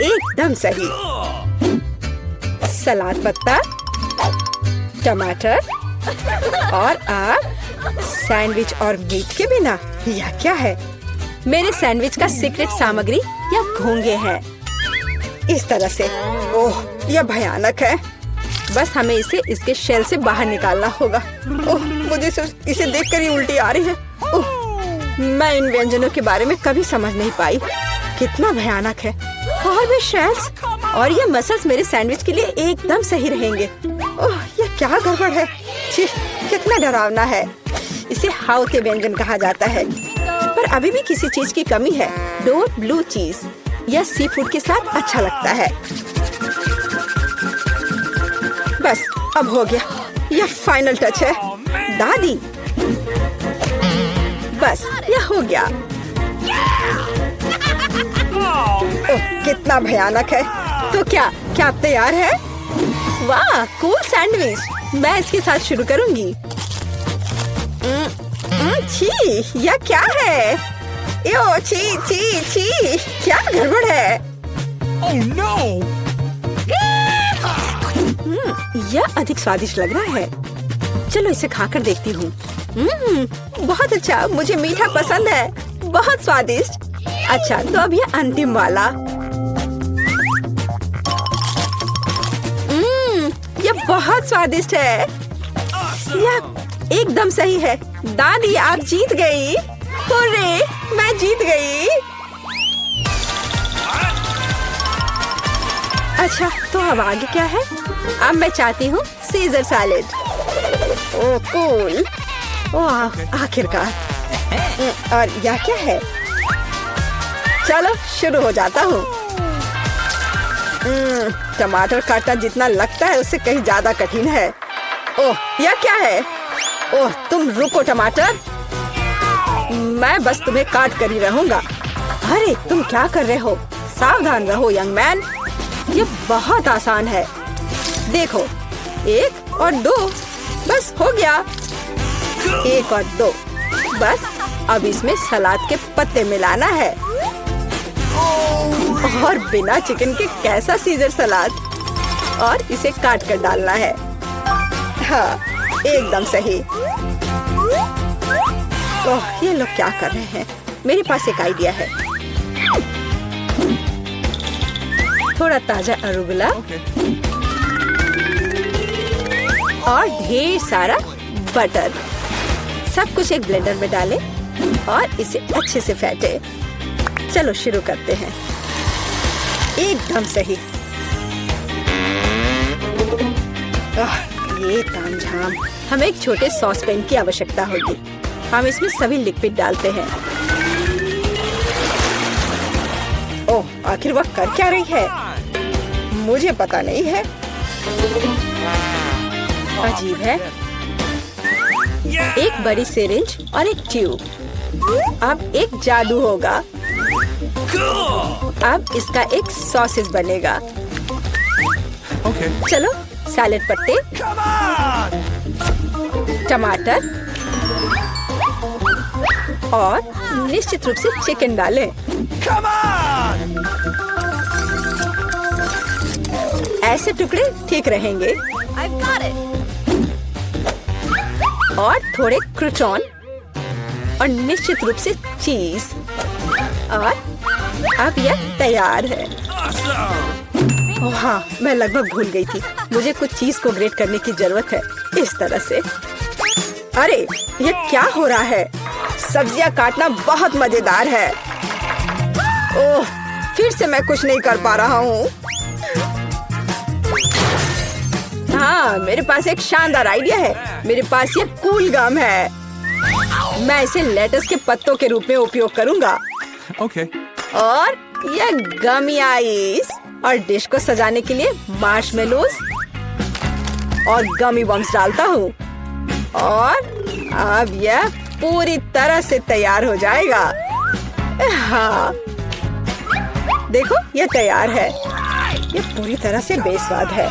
S1: एकदम सही। सलाद पत्ता, टमाटर और आप सैंडविच और मीट के बिना यह क्या है? मेरे सैंडविच का सीक्रेट सामग्री या घोंगे हैं। इस तरह से। ओह, यह भयानक है। बस हमें इसे इसके शेल से बाहर निकालना होगा। ओह, मुझे इसे देखकर ही उल्टी आ रही है। ओह, मैं इन व्यंजनों के बारे में कभी समझ नहीं पाई। कितना भयानक है। और भी शेल्स और ये मसल्स मेरे सैंडविच के लिए एकदम सही रहेंगे। ओह, ये क्या गड़बड़ है। छी, कितना डरावना है। इसे हाउते व्यंजन कहा जाता है, पर अभी भी किसी चीज की कमी है। डोर ब्लू चीज या सी फूड के साथ अच्छा लगता है। बस अब हो गया। यह फाइनल टच है। दादी, बस यह हो गया। ओह, कितना भयानक है। तो क्या आप तैयार है? वाह, कूल सैंडविच। मैं इसके साथ शुरू करूंगी। छी, यह क्या है? यो, छी छी छी, क्या गड़बड़ है?
S2: Oh no!
S1: यह अधिक स्वादिष्ट लग रहा है। चलो इसे खाकर देखती हूँ। बहुत अच्छा, मुझे मीठा पसंद है। बहुत स्वादिष्ट। अच्छा, तो अब यह अंतिम वाला। यह बहुत स्वादिष्ट है। यह एकदम सही है। दादी, आप जीत गई। हुर्रे, मैं जीत गई। अच्छा, तो अब आगे क्या है? अब मैं चाहती हूँ सीजर सैलेड। ओह कूल। ओह, आखिरकार। और यह क्या है? चलो शुरू हो जाता हूँ। टमाटर काटना जितना लगता है उससे कहीं ज्यादा कठिन है। ओह, यह क्या है? ओह, तुम रुको टमाटर, मैं बस तुम्हें काट कर ही रहूंगा। अरे तुम क्या कर रहे हो? सावधान रहो यंग मैन। ये बहुत आसान है। देखो, 1 और 2, बस हो गया। 1 और 2, बस अब इसमें सलाद के पत्ते मिलाना है। और बिना चिकन के कैसा सीजर सलाद। और इसे काट कर डालना है। हाँ, एकदम सही। ओह, ये लोग क्या कर रहे हैं? मेरे पास एक आइडिया है। थोड़ा ताजा अरुगुला और ढेर सारा बटर। सब कुछ एक ब्लेंडर में डालें और इसे अच्छे से फेंटे। चलो शुरू करते हैं। एकदम सही। ये तामझाम। हमें एक छोटे सॉस पैन की आवश्यकता होगी। हम इसमें सभी लिक्विड डालते हैं। ओह, आखिर वह कर क्या रही है? मुझे पता नहीं है। अजीब है। एक बड़ी सिरिंज और एक ट्यूब। अब एक जादू होगा।
S2: Cool.
S1: अब इसका एक सॉसेज बनेगा।
S2: Okay.
S1: चलो सैलेड पत्ते,
S2: Come on.
S1: टमाटर और निश्चित रूप से चिकन डालें।
S2: Come on.
S1: ऐसे टुकड़े ठीक रहेंगे।
S3: I've got it.
S1: और थोड़े क्रूटॉन और निश्चित रूप से चीज। और अब यह तैयार है।
S2: Awesome.
S1: ओह हाँ, मैं लगभग भूल गई थी। मुझे कुछ चीज को ग्रेट करने की जरूरत है। इस तरह से। अरे ये क्या हो रहा है? सब्जियां काटना बहुत मजेदार है। ओह, फिर से मैं कुछ नहीं कर पा रहा हूँ। हाँ, मेरे पास एक शानदार आइडिया है। मेरे पास ये कूल गम है। मैं इसे लेटस के पत्तों के रूप में उपयोग करूंगा।
S2: Okay.
S1: और ये गमी आइस और डिश को सजाने के लिए मार्शमेलोज और गमी बम्स डालता हूँ। और अब यह पूरी तरह से तैयार हो जाएगा। हाँ, देखो ये तैयार है। ये पूरी तरह से बेस्वाद है।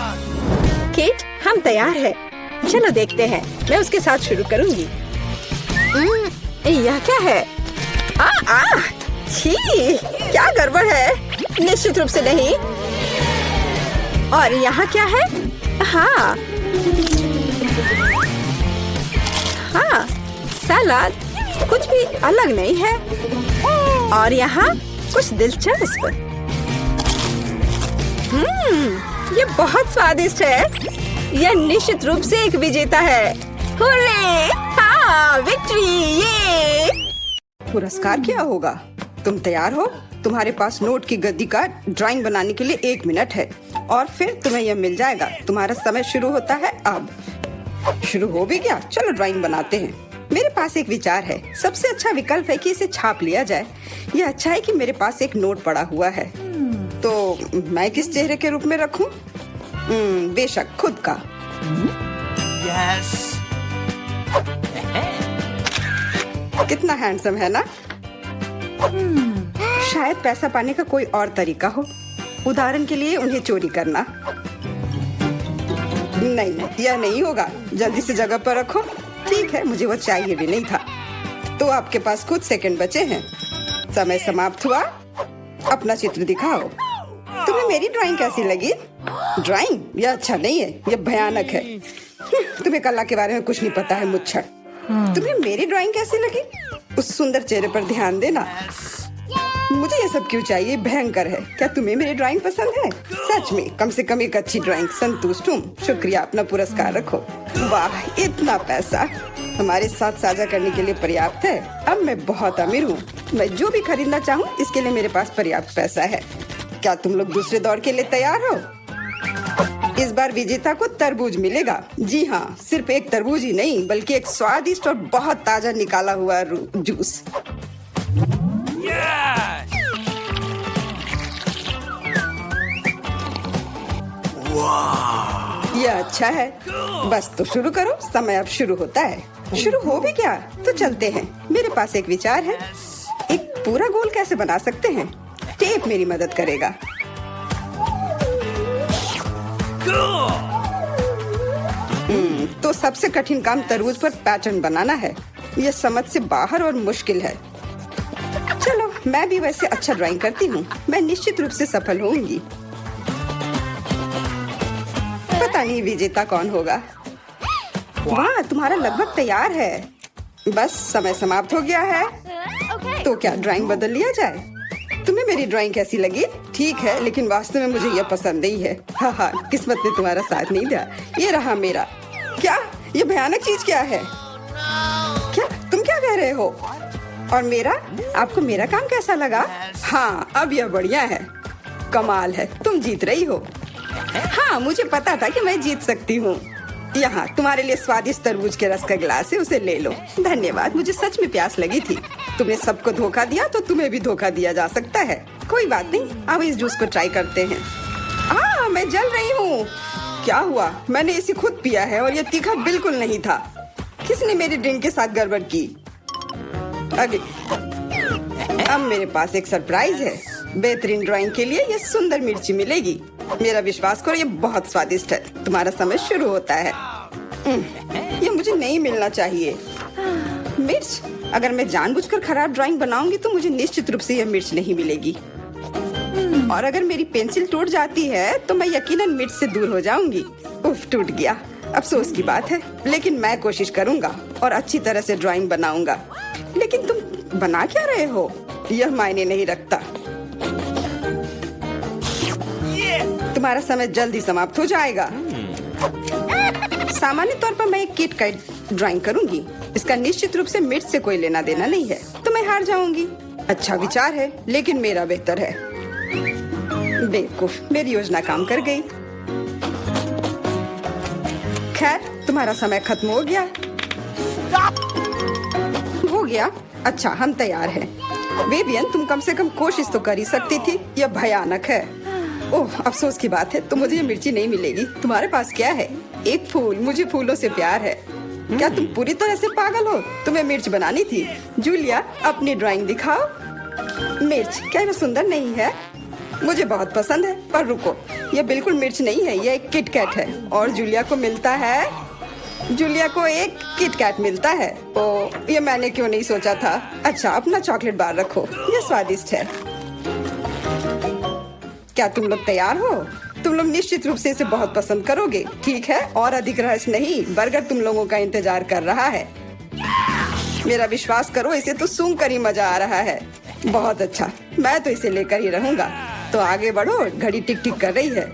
S1: किट, हम तैयार हैं। चलो देखते हैं। मैं उसके साथ शुरू करूंगी। यह क्या है? छी, क्या गड़बड़ है? निश्चित रूप से नहीं। और यहाँ क्या है? हाँ, सलाद कुछ भी अलग नहीं है। और यहाँ कुछ दिलचस्प। ये बहुत स्वादिष्ट है। यह निश्चित रूप से एक विजेता है। हुर्रे! हाँ, विक्ट्री! ये पुरस्कार क्या होगा? तुम तैयार हो? तुम्हारे पास नोट की गद्दी का ड्राइंग बनाने के लिए 1 मिनट है और फिर तुम्हें यह मिल जाएगा। तुम्हारा समय शुरू होता है अब। शुरू हो भी गया। चलो ड्राइंग बनाते हैं। मेरे पास एक विचार है। सबसे अच्छा विकल्प है कि इसे छाप लिया जाए। यह अच्छा है कि मेरे पास एक नोट पड़ा हुआ है। तो मैं किस चेहरे के रूप में रखूं? बेशक खुद का।
S2: Yes.
S1: कितना हैंडसम है ना? शायद पैसा पाने का कोई और तरीका हो। उदाहरण के लिए उन्हें चोरी करना। नहीं, यह नहीं होगा। जल्दी से जगह पर रखो। ठीक है, मुझे वो चाहिए भी नहीं था। तो आपके पास कुछ सेकंड बचे हैं। समय समाप्त हुआ। अपना चित्र दिखाओ। तुम्हें मेरी ड्राइंग कैसी लगी? ड्राइंग? यह अच्छा नहीं है, यह भयानक है। तुम्हें कला के बारे में कुछ नहीं पता है, मुच्छर। तुम्हें मेरी ड्राइंग कैसी लगी? उस सुंदर चेहरे पर ध्यान देना। मुझे ये सब क्यों चाहिए? भयंकर है। क्या तुम्हें मेरी ड्राइंग पसंद है? सच में, कम से कम एक अच्छी ड्राइंग। संतुष्ट हूँ। शुक्रिया, अपना पुरस्कार रखो। वाह, इतना पैसा हमारे साथ साझा करने के लिए पर्याप्त है। अब मैं बहुत अमीर हूँ। मैं जो भी खरीदना चाहूँ इसके लिए मेरे पास पर्याप्त पैसा है। क्या तुम लोग दूसरे दौर के लिए तैयार हो? इस बार विजेता को तरबूज मिलेगा। जी हाँ, सिर्फ एक तरबूज ही नहीं बल्कि एक स्वादिष्ट और बहुत ताजा निकाला हुआ जूस।
S2: Yes. Wow.
S1: यह अच्छा है। बस तो शुरू करो। समय अब शुरू होता है। शुरू हो भी क्या? तो चलते हैं। मेरे पास एक विचार है। एक पूरा गोल कैसे बना सकते हैं? टेप मेरी मदद करेगा।
S2: Cool.
S1: तो सबसे कठिन काम तरबूज पर पैटर्न बनाना है। यह समझ से बाहर और मुश्किल है। चलो, मैं भी वैसे अच्छा ड्राइंग करती हूँ। मैं निश्चित रूप से सफल होंगी। पता नहीं विजेता कौन होगा। वाह, तुम्हारा लगभग तैयार है। बस समय समाप्त हो गया है।
S3: Okay.
S1: तो क्या ड्राइंग बदल लिया जाए? तुम्हें मेरी ड्राइंग कैसी लगी? ठीक है, लेकिन वास्तव में मुझे यह पसंद नहीं है। हाँ, किस्मत ने तुम्हारा साथ नहीं दिया। ये रहा मेरा। क्या? ये भयानक चीज क्या है? क्या तुम क्या कह रहे हो? और मेरा? आपको मेरा काम कैसा लगा? हाँ, अब यह बढ़िया है। कमाल है, तुम जीत रही हो। हाँ, मुझे पता था कि मैं जीत सकती हूँ। यहाँ तुम्हारे लिए स्वादिष्ट तरबूज के रस का गिलास है, उसे ले लो। धन्यवाद, मुझे सच में प्यास लगी थी। तुमने सबको धोखा दिया तो तुम्हें भी धोखा दिया जा सकता है। कोई बात नहीं, अब इस जूस को ट्राई करते हैं। मैं जल रही हूँ। क्या हुआ? मैंने इसे खुद पिया है और यह तीखा बिल्कुल नहीं था। किसने मेरी ड्रिंक के साथ गड़बड़ की? अरे अब मेरे पास एक सरप्राइज है। बेहतरीन ड्राइंग के लिए ये सुंदर मिर्ची मिलेगी। मेरा विश्वास करो, ये बहुत स्वादिष्ट है। तुम्हारा समय शुरू होता है। ये मुझे नहीं मिलना चाहिए। मिर्च, अगर मैं जानबूझकर खराब ड्राइंग बनाऊंगी तो मुझे निश्चित रूप से यह मिर्च नहीं मिलेगी। और अगर मेरी पेंसिल टूट जाती है तो मैं यकीनन मिर्च से दूर हो जाऊंगी। उफ, टूट गया। अफसोस की बात है, लेकिन मैं कोशिश करूंगा और अच्छी तरह से ड्राइंग बनाऊंगा। लेकिन तुम बना क्या रहे हो? यह मायने नहीं रखता। तुम्हारा समय जल्दी समाप्त हो जाएगा। सामान्य तौर पर मैं एक किट का ड्राइंग करूंगी। इसका निश्चित रूप से मिर्च से कोई लेना देना नहीं है, तो मैं हार जाऊंगी। अच्छा विचार है, लेकिन मेरा बेहतर है। बेवकूफ, मेरी योजना काम कर गई। खैर, तुम्हारा समय खत्म हो गया। हो गया? अच्छा, हम तैयार हैं। विवियन, तुम कम से कम कोशिश तो कर ही सकती थी। यह भयानक है। ओह, अफसोस की बात है, तो मुझे ये मिर्ची नहीं मिलेगी। तुम्हारे पास क्या है? एक फूल। मुझे फूलों से प्यार है। क्या तुम पूरी तरह से पागल हो? तुम्हें मिर्च बनानी थी। जूलिया, अपनी ड्राइंग दिखाओ। मिर्च, क्या यह सुंदर नहीं है? मुझे बहुत पसंद है, पर रुको, यह बिल्कुल मिर्च नहीं है, यह एक किटकैट है। और जूलिया को मिलता है, जूलिया को एक किटकैट मिलता है। ओ, ये मैंने क्यों नहीं सोचा था। अच्छा, अपना चॉकलेट बार रखो, यह स्वादिष्ट है। क्या तुम लोग तैयार हो? तुम लोग निश्चित रूप से इसे बहुत पसंद करोगे, ठीक है? और अधिक रहस्य नहीं, बर्गर तुम लोगों का इंतजार कर रहा है। मेरा विश्वास करो, इसे तो सूंघ कर ही मजा आ रहा है। बहुत अच्छा, मैं तो इसे लेकर ही रहूंगा। तो आगे बढ़ो, घड़ी टिक टिक कर रही है।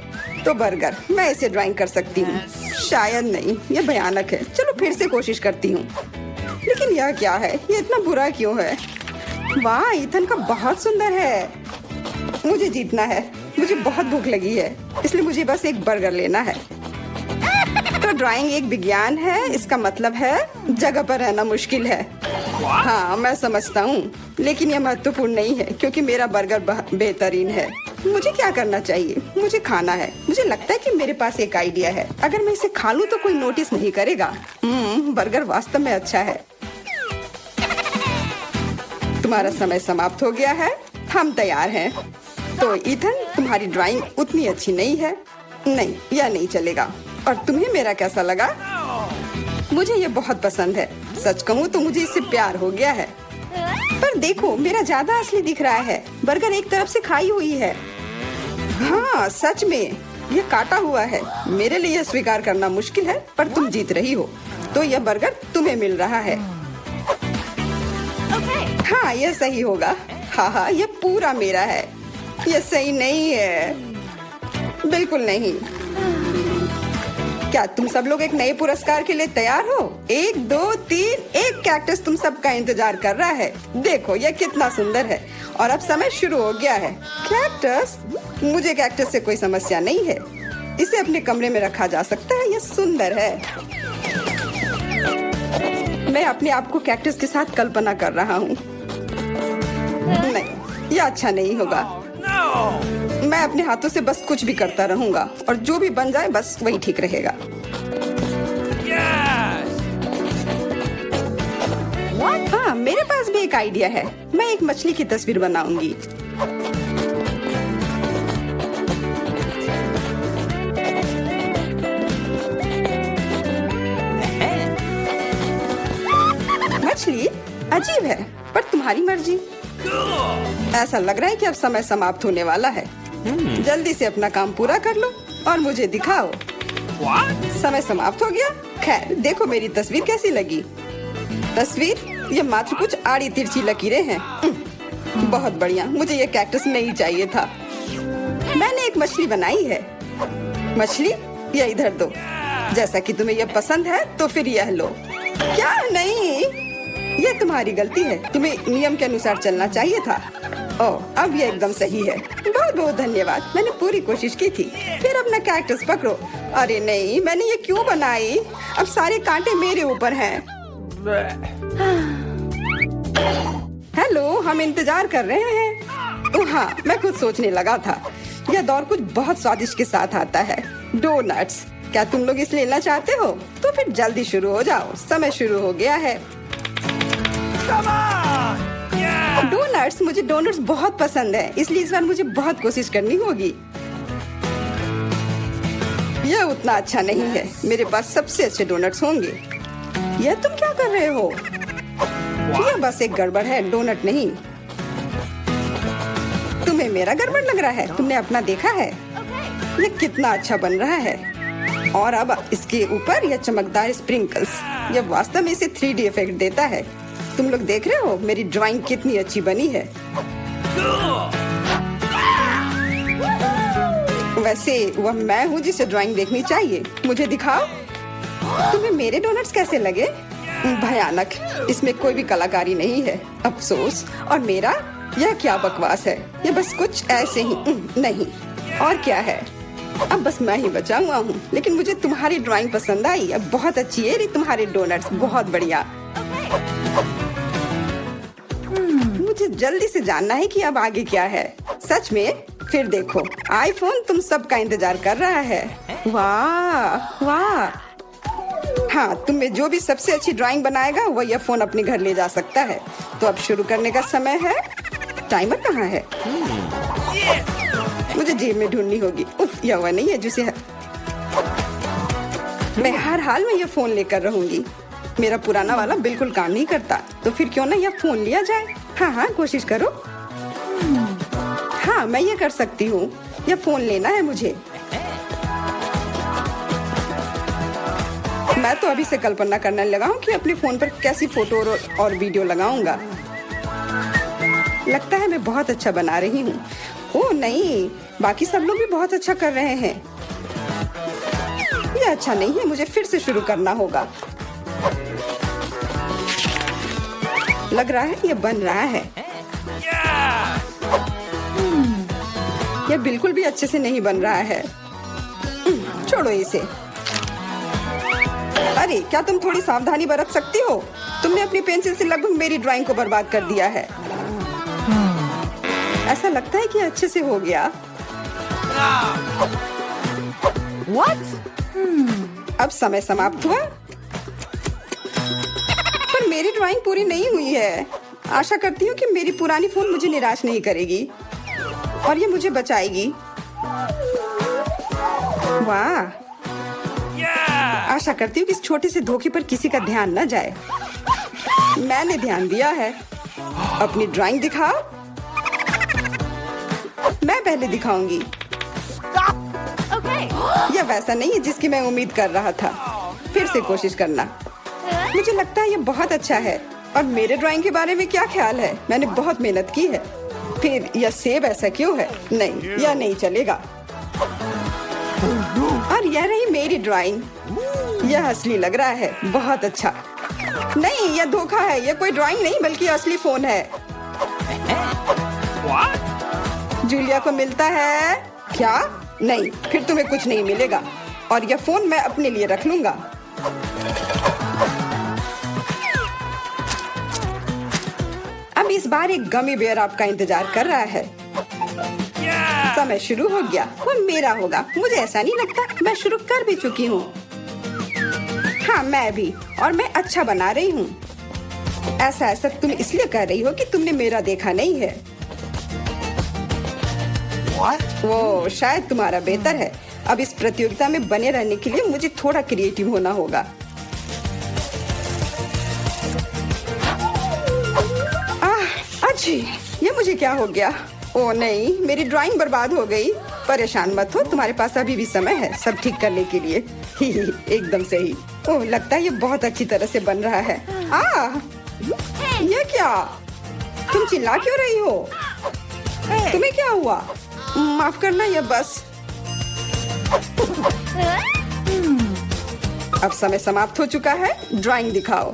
S1: तो बर्गर, मैं इसे ड्राइंग कर सकती हूँ। शायद नहीं, यह भयानक है। चलो फिर से कोशिश करती हूँ। लेकिन यह क्या है? ये इतना बुरा क्यों है? वाह, ईथन का बहुत सुंदर है। मुझे जीतना है। मुझे बहुत भूख लगी है, इसलिए मुझे बस एक बर्गर लेना है। तो ड्राइंग एक विज्ञान है, इसका मतलब है जगह पर रहना मुश्किल है। हाँ, मैं समझता हूँ, लेकिन यह महत्वपूर्ण नहीं है क्योंकि मेरा बर्गर बेहतरीन है। मुझे क्या करना चाहिए? मुझे खाना है। मुझे लगता है कि मेरे पास एक आइडिया है। अगर मैं इसे खा लूँ तो कोई नोटिस नहीं करेगा। बर्गर वास्तव में अच्छा है। तुम्हारा समय समाप्त हो गया है। हम तैयार हैं। तो ईथन, तुम्हारी ड्राइंग उतनी अच्छी नहीं है। नहीं, यह नहीं चलेगा। और तुम्हें मेरा कैसा लगा? मुझे ये बहुत पसंद है। सच कहूँ तो मुझे इससे प्यार हो गया है। पर देखो, मेरा ज्यादा असली दिख रहा है। बर्गर एक तरफ से खाई हुई है। हाँ, सच में यह काटा हुआ है। मेरे लिए यह स्वीकार करना मुश्किल है, पर तुम जीत रही हो। तो यह बर्गर तुम्हें मिल रहा है। हाँ, यह सही होगा। हाँ, यह पूरा मेरा है। यह सही नहीं है, बिल्कुल नहीं। क्या तुम सब लोग एक नए पुरस्कार के लिए तैयार हो? 1, 2, 3, एक कैक्टस तुम सबका इंतजार कर रहा है। देखो, यह कितना सुंदर है। और अब समय शुरू हो गया है। कैक्टस? मुझे कैक्टस से कोई समस्या नहीं है। इसे अपने कमरे में रखा जा सकता है। यह सुंदर है। मैं अपने आप को कैक्टस के साथ कल्पना कर रहा हूँ। नहीं, यह अच्छा नहीं होगा। मैं अपने हाथों से बस कुछ भी करता रहूंगा और जो भी बन जाए बस वही ठीक रहेगा। हाँ, मेरे पास भी एक आइडिया है। मैं एक मछली की तस्वीर बनाऊंगी। मछली अजीब है, पर तुम्हारी मर्जी। ऐसा लग रहा है कि अब समय समाप्त होने वाला है। जल्दी से अपना काम पूरा कर लो और मुझे दिखाओ। समय समाप्त हो गया। खैर, देखो मेरी तस्वीर कैसी लगी। तस्वीर? ये मात्र कुछ आड़ी तिरछी लकीरें हैं। बहुत बढ़िया। मुझे ये कैक्टस नहीं चाहिए था। मैंने एक मछली बनाई है। मछली? यह इधर दो। जैसा कि तुम्हें यह पसंद है तो फिर यह लो। क्या? नहीं, यह तुम्हारी गलती है। तुम्हें नियम के अनुसार चलना चाहिए था। ओह, अब यह एकदम सही है। बहुत बहुत धन्यवाद। मैंने पूरी कोशिश की थी। फिर अपना कैक्टस पकड़ो। अरे नहीं, मैंने ये क्यों बनाई? अब सारे कांटे मेरे ऊपर हैं। हेलो, हम इंतजार कर रहे हैं। ओह हाँ, मैं खुद सोचने लगा था। यह दौर कुछ बहुत स्वादिष्ट के साथ आता है। डोनट्स। क्या तुम लोग इसे लेना चाहते हो? तो फिर जल्दी शुरू हो जाओ, समय शुरू हो गया है।
S2: Come on! Yeah!
S1: डोनट्स, मुझे डोनट्स बहुत पसंद है, इसलिए इस बार मुझे बहुत कोशिश करनी होगी। यह उतना अच्छा नहीं है, मेरे पास सबसे अच्छे डोनट्स होंगे। यह तुम क्या कर रहे हो? यह बस एक गड़बड़ है, डोनट नहीं। तुम्हें मेरा गड़बड़ लग रहा है? तुमने अपना देखा है?
S3: Okay.
S1: यह कितना अच्छा बन रहा है। और अब इसके ऊपर यह चमकदार स्प्रिंकल्स, यह वास्तव में इसे 3D इफेक्ट देता है। तुम लोग देख रहे हो मेरी ड्राइंग कितनी अच्छी बनी है।
S2: Cool!
S1: वैसे वह मैं हूँ जिसे ड्राइंग देखनी चाहिए। मुझे दिखाओ। तुम्हें मेरे डोनट्स कैसे लगे? भयानक, इसमें कोई भी कलाकारी नहीं है। अफसोस। और मेरा, यह क्या बकवास है। यह बस कुछ ऐसे ही नहीं। और क्या है? अब बस मैं ही बचा हुआ हूँ। लेकिन मुझे तुम्हारी ड्राइंग पसंद आई। अब बहुत अच्छी है तुम्हारे डोनट्स, बहुत बढ़िया। मुझे जल्दी से जानना है कि अब आगे क्या है। सच में? फिर देखो, आईफोन तुम सबका इंतजार कर रहा है। वाह वाह। हाँ, तुम में जो भी सबसे अच्छी ड्राइंग बनाएगा वह यह फोन अपने घर ले जा सकता है। तो अब शुरू करने का समय है। टाइमर कहाँ है? मुझे जेब में ढूंढनी होगी। उफ, यह वह नहीं है जिसे मैं हर हाल में यह फोन लेकर रहूंगी। मेरा पुराना वाला बिल्कुल काम नहीं करता, तो फिर क्यों ना यह फोन लिया जाए। हाँ, कोशिश करो। हाँ, मैं ये कर सकती हूँ। यह फोन लेना है मुझे। मैं तो अभी से कल्पना करने लगा हूँ कि अपने फोन पर कैसी फोटो और वीडियो लगाऊंगा। लगता है मैं बहुत अच्छा बना रही हूँ। ओह नहीं, बाकी सब लोग भी बहुत अच्छा कर रहे हैं। यह अच्छा नहीं है, मुझे फिर से शुरू करना होगा। लग रहा है यह बन रहा है। यह बिल्कुल भी अच्छे से नहीं बन रहा है। छोड़ो इसे। अरे, क्या तुम थोड़ी सावधानी बरत सकती हो? तुमने अपनी पेंसिल से लगभग मेरी ड्राइंग को बर्बाद कर दिया है। ऐसा लगता है कि अच्छे से हो गया।
S3: What?
S1: अब समय समाप्त हुआ। पर मेरी ड्राइंग पूरी नहीं हुई है। आशा करती हूँ कि मेरी पुरानी फोन मुझे निराश नहीं करेगी और ये मुझे बचाएगी। वाह, आशा करती हूँ कि इस छोटे से धोखे पर किसी का ध्यान न जाए। मैंने ध्यान दिया है। अपनी ड्राइंग दिखाओ। मैं पहले दिखाऊंगी।
S3: Okay.
S1: यह वैसा नहीं है जिसकी मैं उम्मीद कर रहा था। फिर से कोशिश करना। मुझे लगता है यह बहुत अच्छा है। और मेरे ड्राइंग के बारे में क्या ख्याल है? मैंने बहुत मेहनत की है। फिर यह सेब ऐसा क्यों है? नहीं, यह नहीं चलेगा। और यह रही मेरी ड्राइंग। यह असली लग रहा है, बहुत अच्छा। नहीं, यह धोखा है। यह कोई ड्राइंग नहीं बल्कि असली फोन है। जूलिया को मिलता है क्या? नहीं, फिर तुम्हें कुछ नहीं मिलेगा। और यह फोन मैं अपने लिए रख लूंगा। अब इस बार एक गमी बेयर आपका इंतजार कर रहा है। समय शुरू हो गया। वो मेरा होगा। मुझे ऐसा नहीं लगता। मैं शुरू कर भी चुकी हूँ। हाँ, मैं भी। और मैं अच्छा बना रही हूँ। ऐसा तुम इसलिए कर रही हो कि तुमने मेरा देखा नहीं है। वो शायद तुम्हारा बेहतर है। अब इस प्रतियोगिता में बने रहने के लिए मुझे थोड़ा क्रिएटिव होना होगा। अच्छी, ये मुझे क्या हो गया? ओ नहीं, मेरी ड्राइंग बर्बाद हो गई। परेशान मत हो, तुम्हारे पास अभी भी समय है सब ठीक करने के लिए। एकदम सही। ओह, लगता है ये बहुत अच्छी तरह से बन रहा है। ये क्या? तुम चिल्ला क्यों रही हो? तुम्हें क्या हुआ? माफ करना, ये बस। अब समय समाप्त हो चुका है। ड्राइंग दिखाओ।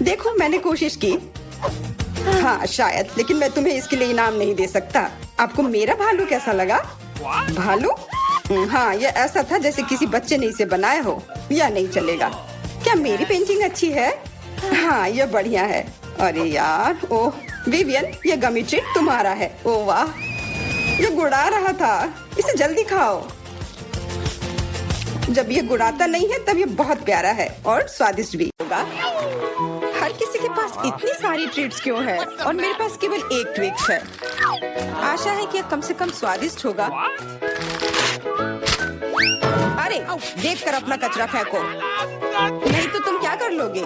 S1: देखो, मैंने कोशिश की। हाँ शायद, लेकिन मैं तुम्हें इसके लिए इनाम नहीं दे सकता। आपको मेरा भालू कैसा लगा? भालू? हाँ, यह ऐसा था जैसे किसी बच्चे ने इसे बनाया हो। यह नहीं चलेगा। क्या मेरी पेंटिंग अच्छी है? हाँ, यह बढ़िया है। अरे यार, ओह विवियन, यह गमी ट्रीट तुम्हारा है। ओह वाह, यह गुड़ा रहा था। इसे जल्दी खाओ। जब ये गुड़ाता नहीं है तब ये बहुत प्यारा है और स्वादिष्ट भी होगा। हर किसी के पास इतनी सारी ट्रीट्स क्यों है और मेरे पास केवल एक ट्विक्स है। आशा है कि यह कम से कम स्वादिष्ट होगा। अरे देखकर अपना कचरा फेंको, नहीं तो तुम क्या कर लोगे।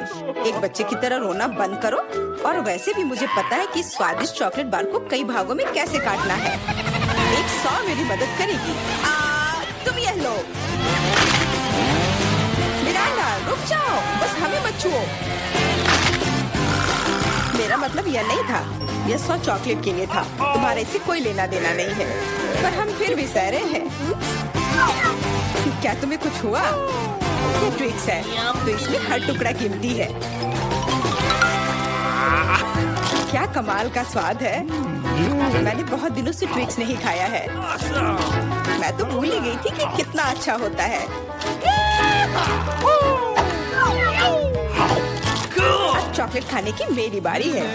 S1: एक बच्चे की तरह रोना बंद करो। और वैसे भी मुझे पता है कि स्वादिष्ट चॉकलेट बार को कई भागों में कैसे काटना है। एक सौ मेरी मदद करेगी। तुम यह लो। मिरांडा रुक जाओ, बस हमें मत छुओ। मेरा मतलब यह नहीं था, यह 100 चॉकलेट के लिए था। तुम्हारे से कोई लेना देना नहीं है, पर हम फिर भी सहरे हैं। क्या तुम्हें कुछ हुआ? ये ट्विक्स है तो इसमें हर टुकड़ा कीमती है। क्या कमाल का स्वाद है। मैंने बहुत दिनों से ट्विक्स नहीं खाया है। मैं तो भूल ही गई थी कि कितना अच्छा होता है। अब चॉकलेट खाने की मेरी बारी है,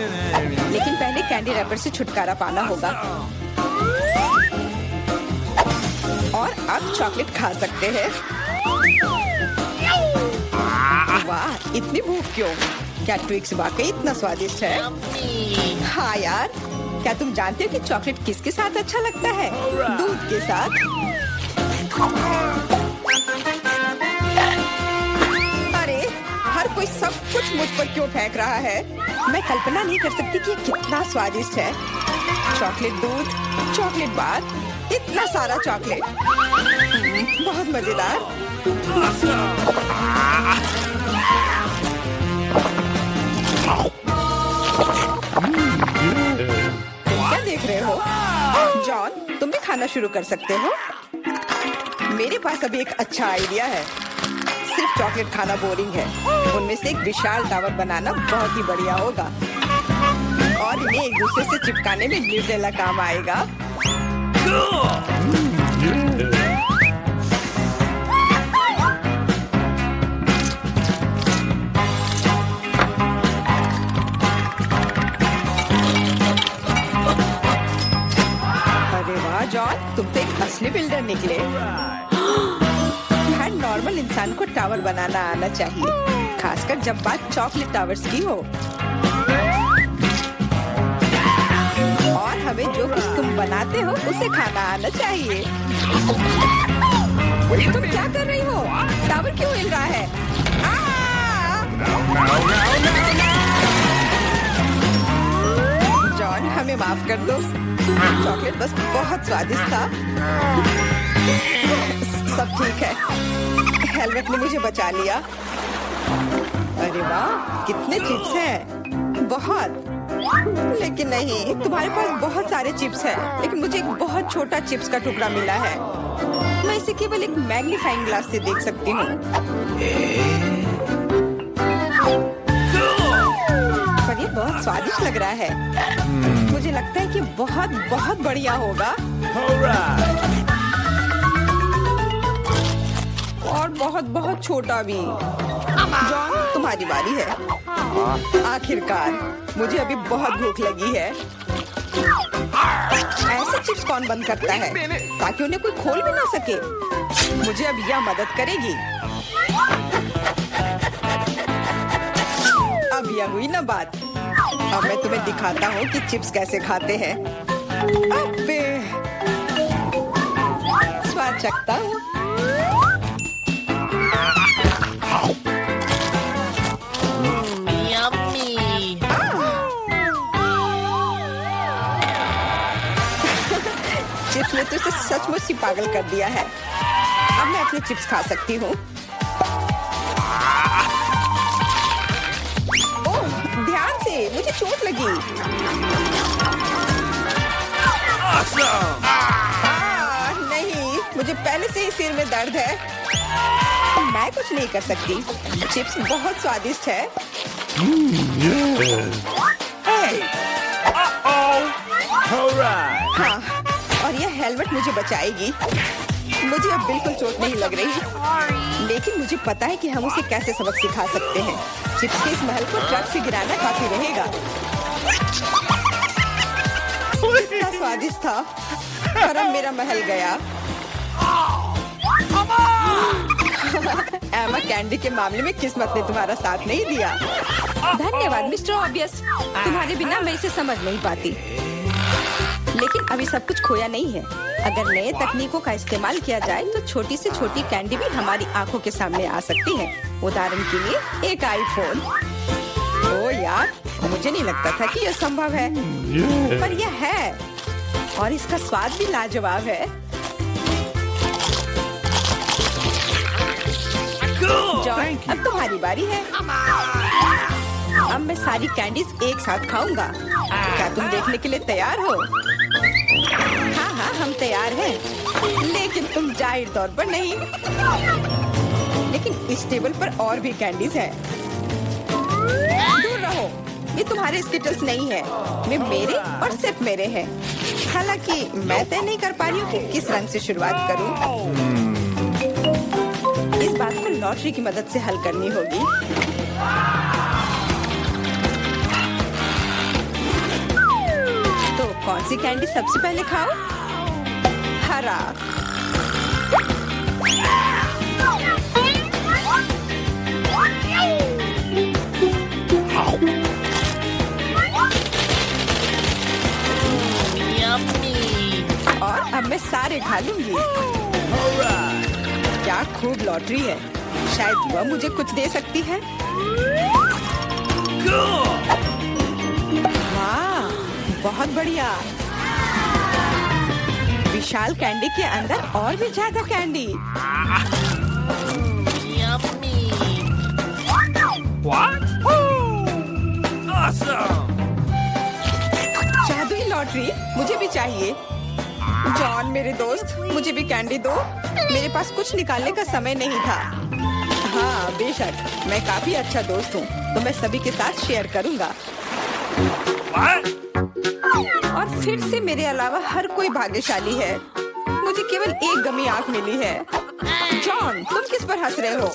S1: लेकिन पहले कैंडी रैपर से छुटकारा पाना होगा। और अब चॉकलेट खा सकते हैं। वाह, इतनी भूख क्यों? क्या ट्विक्स वाकई इतना स्वादिष्ट है? हाँ यार, क्या तुम जानते हो कि चॉकलेट किसके साथ अच्छा लगता है? दूध के साथ। अरे हर कोई सब कुछ मुझ पर क्यों फेंक रहा है? मैं कल्पना नहीं कर सकती कि ये कितना स्वादिष्ट है। चॉकलेट दूध, चॉकलेट बार, इतना सारा चॉकलेट, बहुत मजेदार। तुम क्या देख रहे हो? जॉन, तुम भी खाना शुरू कर सकते हो। मेरे पास अभी एक अच्छा आइडिया है। सिर्फ चॉकलेट खाना बोरिंग है। उनमें से एक विशाल टावर बनाना बहुत ही बढ़िया होगा और इन्हें एक दूसरे से चिपकाने में न्यूटेला काम आएगा। अरे वाह जॉन, तुम तो एक असली बिल्डर निकले। हर नॉर्मल इंसान को टावर बनाना आना चाहिए, खासकर जब बात चॉकलेट टावर्स की हो। और हमें जो कुछ तुम बनाते हो उसे खाना आना चाहिए। तुम क्या कर रही हो? टावर क्यों हिल रहा है? जॉन, हमें माफ कर दो। चॉकलेट बस बहुत स्वादिष्ट था। सब ठीक है। हेलमेट ने मुझे बचा लिया। अरे वाह, कितने चिप्स हैं। बहुत। लेकिन नहीं, तुम्हारे पास बहुत सारे चिप्स हैं, लेकिन मुझे एक बहुत छोटा चिप्स का टुकड़ा मिला है। मैं इसे केवल एक मैग्नीफाइंग ग्लास से देख सकती हूँ। पर ये बहुत स्वादिष्ट लग रहा है। मुझे लगता है कि बहुत बहुत बढ़िया होगा। और बहुत बहुत छोटा भी। जॉन, तुम्हारी बारी है। आखिरकार, मुझे अभी बहुत भूख लगी है। ऐसे चिप्स कौन बंद करता है ताकि उन्हें कोई खोल भी ना सके? मुझे अब यह मदद करेगी। अब यह हुई ना बात। अब मैं तुम्हें दिखाता हूँ कि चिप्स कैसे खाते हैं। अबे, स्वाद चखता हूँ। चिप्स ने तो इसे सचमुच ही पागल कर दिया है। अब मैं अपने चिप्स खा सकती हूँ। ओह, ध्यान से, मुझे चोट लगी। नहीं, मुझे पहले से ही सिर में दर्द है। मैं कुछ नहीं कर सकती। चिप्स बहुत स्वादिष्ट है। हाँ, और यह हेलमेट मुझे बचाएगी। मुझे अब बिल्कुल चोट नहीं लग रही, लेकिन मुझे पता है कि हम उसे कैसे सबक सिखा सकते हैं। चिप्स के इस महल को ट्रक से गिराना काफी रहेगा। कितना स्वादिष्ट था, पर अब मेरा महल गया। एमा, कैंडी के मामले में किस्मत ने तुम्हारा साथ नहीं दिया। धन्यवाद मिस्टर ऑब्वियस, तुम्हारे बिना मैं इसे समझ नहीं पाती। लेकिन अभी सब कुछ खोया नहीं है। अगर नए तकनीकों का इस्तेमाल किया जाए तो छोटी से छोटी कैंडी भी हमारी आंखों के सामने आ सकती है। उदाहरण के लिए एक आईफोन। ओ यार, मुझे नहीं लगता था कि यह संभव है, पर यह है, और इसका स्वाद भी लाजवाब है। जॉन, अब तुम्हारी बारी है। अब मैं सारी कैंडीज एक साथ खाऊंगा। क्या तुम देखने के लिए तैयार हो? हाँ हाँ, हम तैयार हैं, लेकिन तुम जाहिर तौर पर नहीं। लेकिन इस टेबल पर और भी कैंडीज हैं। दूर रहो, ये तुम्हारे स्किटल्स नहीं है, वे मेरे और सिर्फ मेरे हैं। हालांकि मैं तय नहीं कर पा रही हूँ कि किस रंग से शुरुआत करूँ। इस बात को लॉटरी की मदद से हल करनी होगी। तो कौन सी कैंडी सबसे पहले खाओ? हरा। और अब मैं सारे खा लूंगी। क्या खूब लॉटरी है। शायद वह मुझे कुछ दे सकती है। वाह, बहुत बढ़िया। विशाल कैंडी के अंदर और भी ज्यादा कैंडी।
S2: What? Awesome!
S1: जादुई लॉटरी मुझे भी चाहिए। जॉन मेरे दोस्त, मुझे भी कैंडी दो। मेरे पास कुछ निकालने का समय नहीं था। हाँ बेशक, मैं काफी अच्छा दोस्त हूँ, तो मैं सभी के साथ शेयर करूँगा।
S2: What?
S1: और फिर से मेरे अलावा हर कोई भाग्यशाली है। मुझे केवल एक गमी आंख मिली है। जॉन, तुम किस पर हंस रहे हो?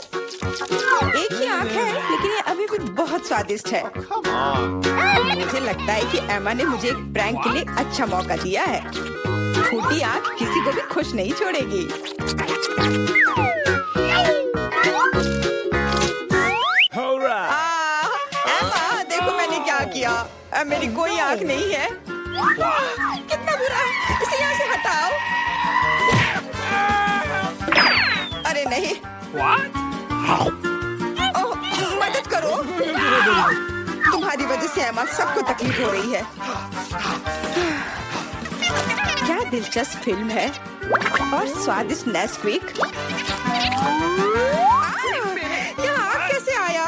S1: एक ही आंख है, लेकिन ये अभी भी बहुत स्वादिष्ट है। मुझे लगता है कि एमा ने मुझे एक प्रैंक के लिए अच्छा मौका दिया है। फूटी आंख किसी को भी खुश नहीं छोड़ेगी।
S2: Hurrah!
S1: एमा, देखो मैंने क्या किया। अब मेरी कोई आंख नहीं है। कितना बुरा है, इसे यहाँ से हटाओ। अरे नहीं।
S2: What?
S1: ओह, मदद करो। तुम्हारी वजह से एमा, सबको तकलीफ हो रही है। क्या दिलचस्प फिल्म है, और स्वादिष्ट नेस्क्विक। यहाँ आग कैसे आया?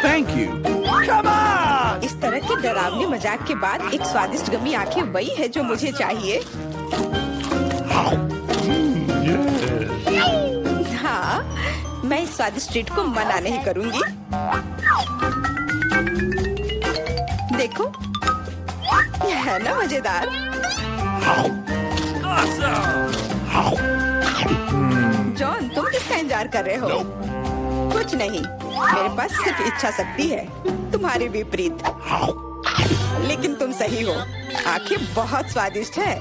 S2: Thank you. Come on!
S1: इस तरह के डरावने मजाक के बाद एक स्वादिष्ट गमी आंखें वही है जो मुझे चाहिए। हाँ, मैं इस स्वादिष्ट ट्रीट को मना नहीं करूंगी। देखो, यह है ना मजेदार।
S2: Awesome!
S1: जॉन, तुम किसका इंतजार कर रहे हो? कुछ नहीं, मेरे पास सिर्फ इच्छा शक्ति है, तुम्हारे विपरीत। लेकिन तुम सही हो, आंखें बहुत स्वादिष्ट है।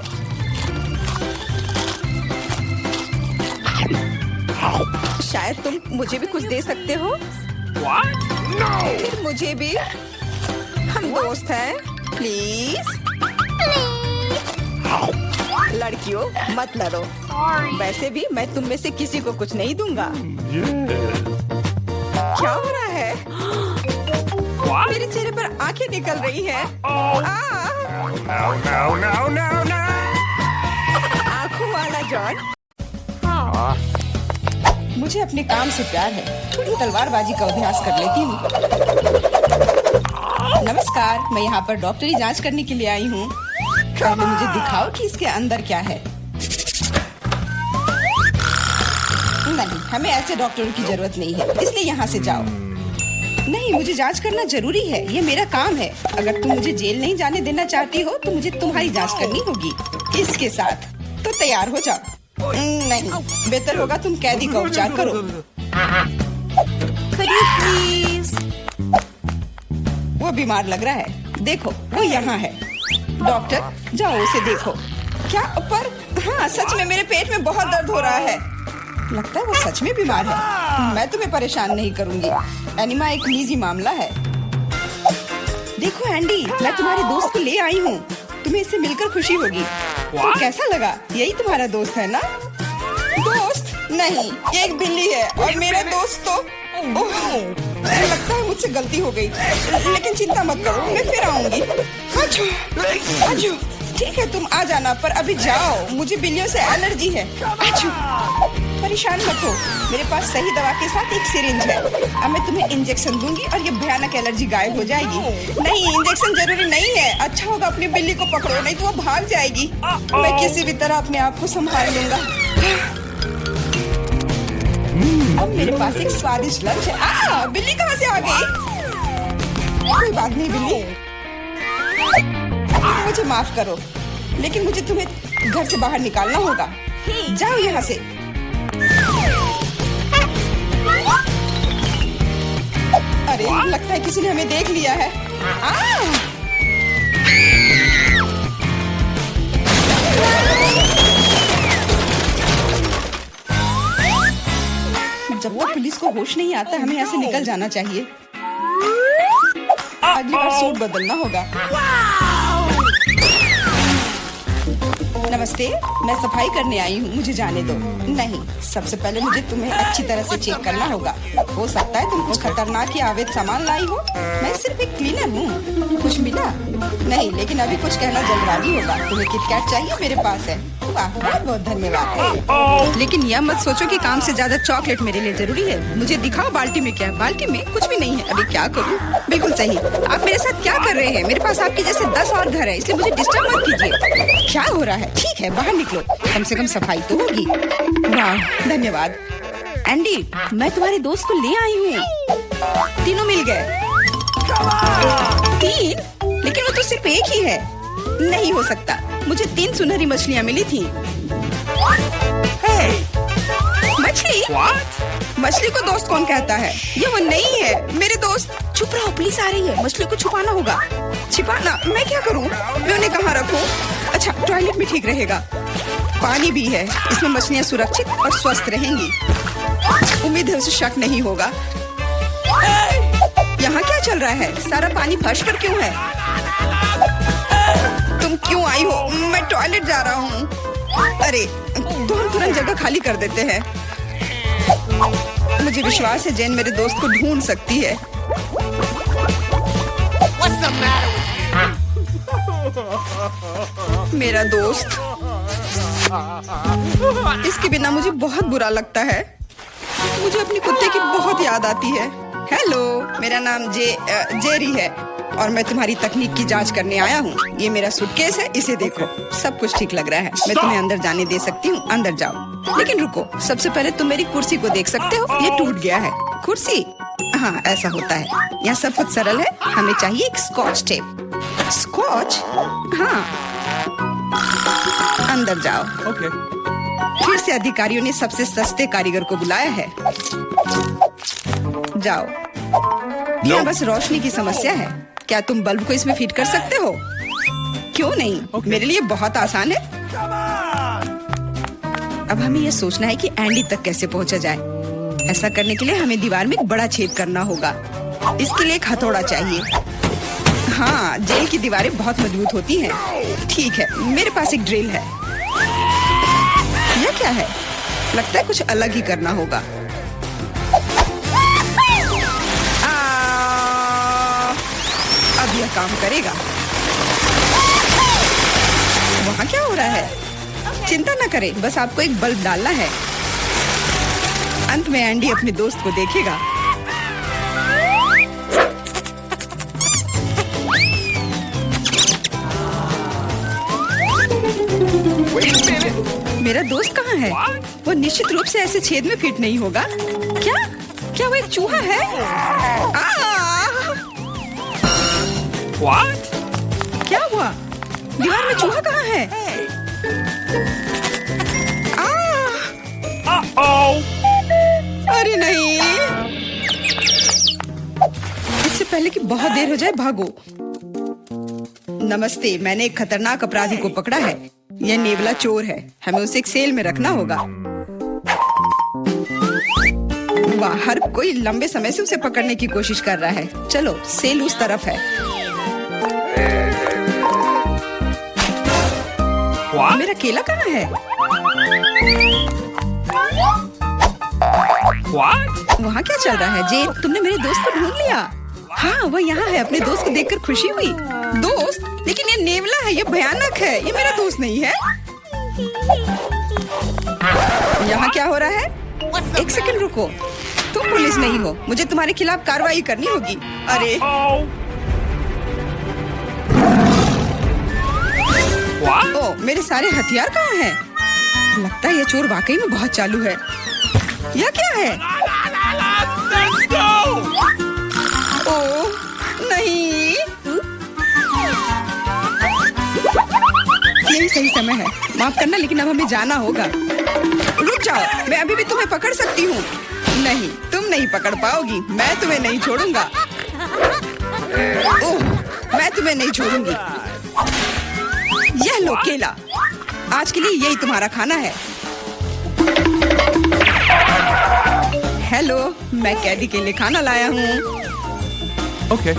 S1: शायद तुम मुझे भी कुछ दे सकते हो।
S2: What? No!
S1: फिर मुझे भी। हम दोस्त हैं, प्लीज। लड़कियों, मत लड़ो। वैसे भी मैं तुम में से किसी को कुछ नहीं दूंगा। क्या हो रहा है?
S2: What?
S1: मेरे चेहरे पर आंखें निकल रही हैं।
S2: No!
S1: आंखों वाला जॉन। मुझे अपने काम से प्यार है, थोड़ी तलवारबाजी का अभ्यास कर लेती हूँ। नमस्कार, मैं यहाँ पर डॉक्टरी जांच करने के लिए आई हूँ। पहले मुझे दिखाओ कि इसके अंदर क्या है। नहीं, हमें ऐसे डॉक्टरों की जरूरत नहीं है, इसलिए यहाँ से जाओ। नहीं, मुझे जांच करना जरूरी है, ये मेरा काम है। अगर तुम मुझे जेल नहीं जाने देना चाहती हो तो मुझे तुम्हारी जांच करनी होगी इसके साथ। तो तैयार हो जाओ। नहीं, बेहतर होगा तुम कैदी का उपचार करो। प्लीज। वो बीमार लग रहा है, देखो वो यहाँ है। डॉक्टर, जाओ उसे देखो। क्या? पर हाँ, सच में मेरे पेट में बहुत दर्द हो रहा है। लगता है वो सच में बीमार है। मैं तुम्हें परेशान नहीं करूंगी। एनिमा एक निजी मामला है। देखो एंडी, मैं तुम्हारे दोस्त को ले आई हूँ। तुम्हें इससे मिलकर खुशी होगी। तो कैसा लगा? यही तुम्हारा दोस्त है ना? दोस्त नहीं, ये एक बिल्ली है और मेरा दोस्त तो मुझे लगता है मुझसे गलती हो गई, लेकिन चिंता मत करो, मैं फिर आऊंगी। आजो, आजो। ठीक है, तुम आ जाना, पर अभी जाओ, मुझे बिल्लियों से एलर्जी है। आजो। परेशान मत हो, मेरे पास सही दवा के साथ एक सिरिंज है। अब मैं तुम्हें इंजेक्शन दूंगी और ये भयानक एलर्जी गायब हो जाएगी। नहीं, इंजेक्शन जरूरी नहीं है। अच्छा होगा अपनी बिल्ली को पकड़ो, नहीं तो वो भाग जाएगी। मैं किसी भी तरह अपने आप को संभाल लूंगा। अब मेरे पास एक स्वादिष्ट लंच है। बिल्ली कहाँ से आ गई? कोई बात नहीं बिल्ली, मुझे माफ करो, लेकिन मुझे तुम्हें घर से बाहर निकालना होगा। जाओ यहाँ से। अरे लगता है किसी ने हमें देख लिया है। जब तक पुलिस को होश नहीं आता, हमें यहाँ से निकल जाना चाहिए। अगली बार सूट बदलना होगा। नमस्ते, मैं सफाई करने आई हूँ, मुझे जाने दो। नहीं, सबसे पहले मुझे तुम्हें अच्छी तरह से चेक करना होगा। हो सकता है तुम कुछ खतरनाक या अवैध सामान लाई हो। मैं सिर्फ एक क्लीनर हूँ। कुछ मिला? नहीं, लेकिन अभी कुछ कहना जल्दबाजी होगा। तुम्हें किटकैट चाहिए? मेरे पास है। वाह, बहुत बहुत धन्यवाद। लेकिन यह मत सोचो कि काम से ज्यादा चॉकलेट मेरे लिए जरूरी है। मुझे दिखाओ बाल्टी में क्या है। बाल्टी में कुछ भी नहीं है। अभी क्या करूँ? बिल्कुल सही। आप मेरे साथ क्या कर रहे हैं? मेरे पास आपके जैसे 10 और घर है, इसलिए मुझे डिस्टर्ब मत कीजिए। क्या हो रहा है? ठीक है, बाहर निकलो, कम से कम सफाई तो होगी। वाह, धन्यवाद। एंडी, मैं तुम्हारे दोस्त को ले आई हूँ। तीनों मिल गए। 3? लेकिन वो तो सिर्फ एक ही है। नहीं हो सकता, मुझे 3 सुनहरी मछलियाँ मिली थी। मछली? मछली को दोस्त कौन कहता है? ये वो नहीं है मेरे दोस्त। चुप रहो, पुलिस आ रही है। मछली को छुपाना होगा। छिपाना? मैं क्या करूँ? मैं उन्हें कहाँ रखूँ? अच्छा, टॉयलेट में ठीक रहेगा। पानी भी है, इसमें मछलियाँ सुरक्षित और स्वस्थ रहेंगी। उम्मीद है उसे शक नहीं होगा। यहाँ क्या चल रहा है? सारा पानी फर्श पर क्यों है? तुम क्यों आई हो? मैं टॉयलेट जा रहा हूँ। अरे, तो हम तुरंत जगह खाली कर देते हैं। मुझे विश्वास है जेन मेरे दोस्त को ढूंढ सकती है। मेरा दोस्त, इसके बिना मुझे बहुत बुरा लगता है। मुझे अपने कुत्ते की बहुत याद आती है। हेलो, मेरा नाम जेरी है और मैं तुम्हारी तकनीक की जांच करने आया हूँ। ये मेरा सूटकेस है, इसे देखो, सब कुछ ठीक लग रहा है। मैं तुम्हें अंदर जाने दे सकती हूँ, अंदर जाओ। लेकिन रुको, सबसे पहले तुम मेरी कुर्सी को देख सकते हो, ये टूट गया है। कुर्सी? हाँ, ऐसा होता है। यहाँ सब कुछ सरल है। हमें चाहिए एक स्कॉच टेप। स्कॉच? हाँ, अंदर जाओ। फिर से अधिकारियों ने सबसे सस्ते कारीगर को बुलाया है। जाओ। यहाँ बस रोशनी की समस्या है। क्या तुम बल्ब को इसमें फिट कर सकते हो? क्यों नहीं? मेरे लिए बहुत आसान है। अब हमें यह सोचना है कि एंडी तक कैसे पहुंचा जाए। ऐसा करने के लिए हमें दीवार में एक बड़ा छेद करना होगा। इसके लिए एक हथौड़ा चाहिए। हाँ, जेल की दीवारें बहुत मजबूत होती हैं। ठीक है, मेरे पास एक ड्रिल है। यह क्या है? लगता है कुछ अलग ही करना होगा। अब यह काम करेगा। वहाँ क्या हो रहा है? चिंता न करें, बस आपको एक बल्ब डालना है। अंत में एंडी अपने दोस्त को देखेगा। मेरा दोस्त कहाँ है? वो निश्चित रूप से ऐसे छेद में फिट नहीं होगा। क्या वो एक चूहा है?
S2: What?
S1: क्या हुआ? दीवार में चूहा कहाँ है? अरे नहीं! इससे पहले कि बहुत देर हो जाए, भागो। नमस्ते, मैंने एक खतरनाक अपराधी को पकड़ा है। यह नेवला चोर है। हमें उसे एक सेल में रखना होगा। वाह, हर कोई लंबे समय से उसे पकड़ने की कोशिश कर रहा है। चलो, सेल उस तरफ है।
S2: What?
S1: मेरा केला कहाँ है?
S2: What?
S1: वहाँ क्या चल रहा है? जेन, तुमने मेरे दोस्त को ढूंढ लिया। हाँ, वह यहाँ है। अपने दोस्त को देखकर खुशी हुई। दोस्त? लेकिन ये नेवला है, ये भयानक है। ये मेरा दोस्त नहीं है। यहाँ क्या हो रहा है? एक सेकंड रुको। तुम पुलिस नहीं हो। मुझे तुम्हारे खिलाफ कार्रवाई करनी होगी। अरे
S2: Oh. What?
S1: ओ, मेरे सारे हथियार कहाँ हैं? लगता है ये चोर वाकई में बहुत चालू है। यह क्या है?
S2: Let's go.
S1: ओ नहीं, यही सही समय है। माफ करना, लेकिन अब हमें जाना होगा। रुक जाओ, मैं अभी भी तुम्हें पकड़ सकती हूँ। नहीं, तुम नहीं पकड़ पाओगी। मैं तुम्हें नहीं छोड़ूंगा। ओह, मैं तुम्हें नहीं छोड़ूंगी। यह लो केला। आज के लिए यही तुम्हारा खाना है। हेलो, मैं कैदी के लिए खाना लाया हूँ।
S2: Okay.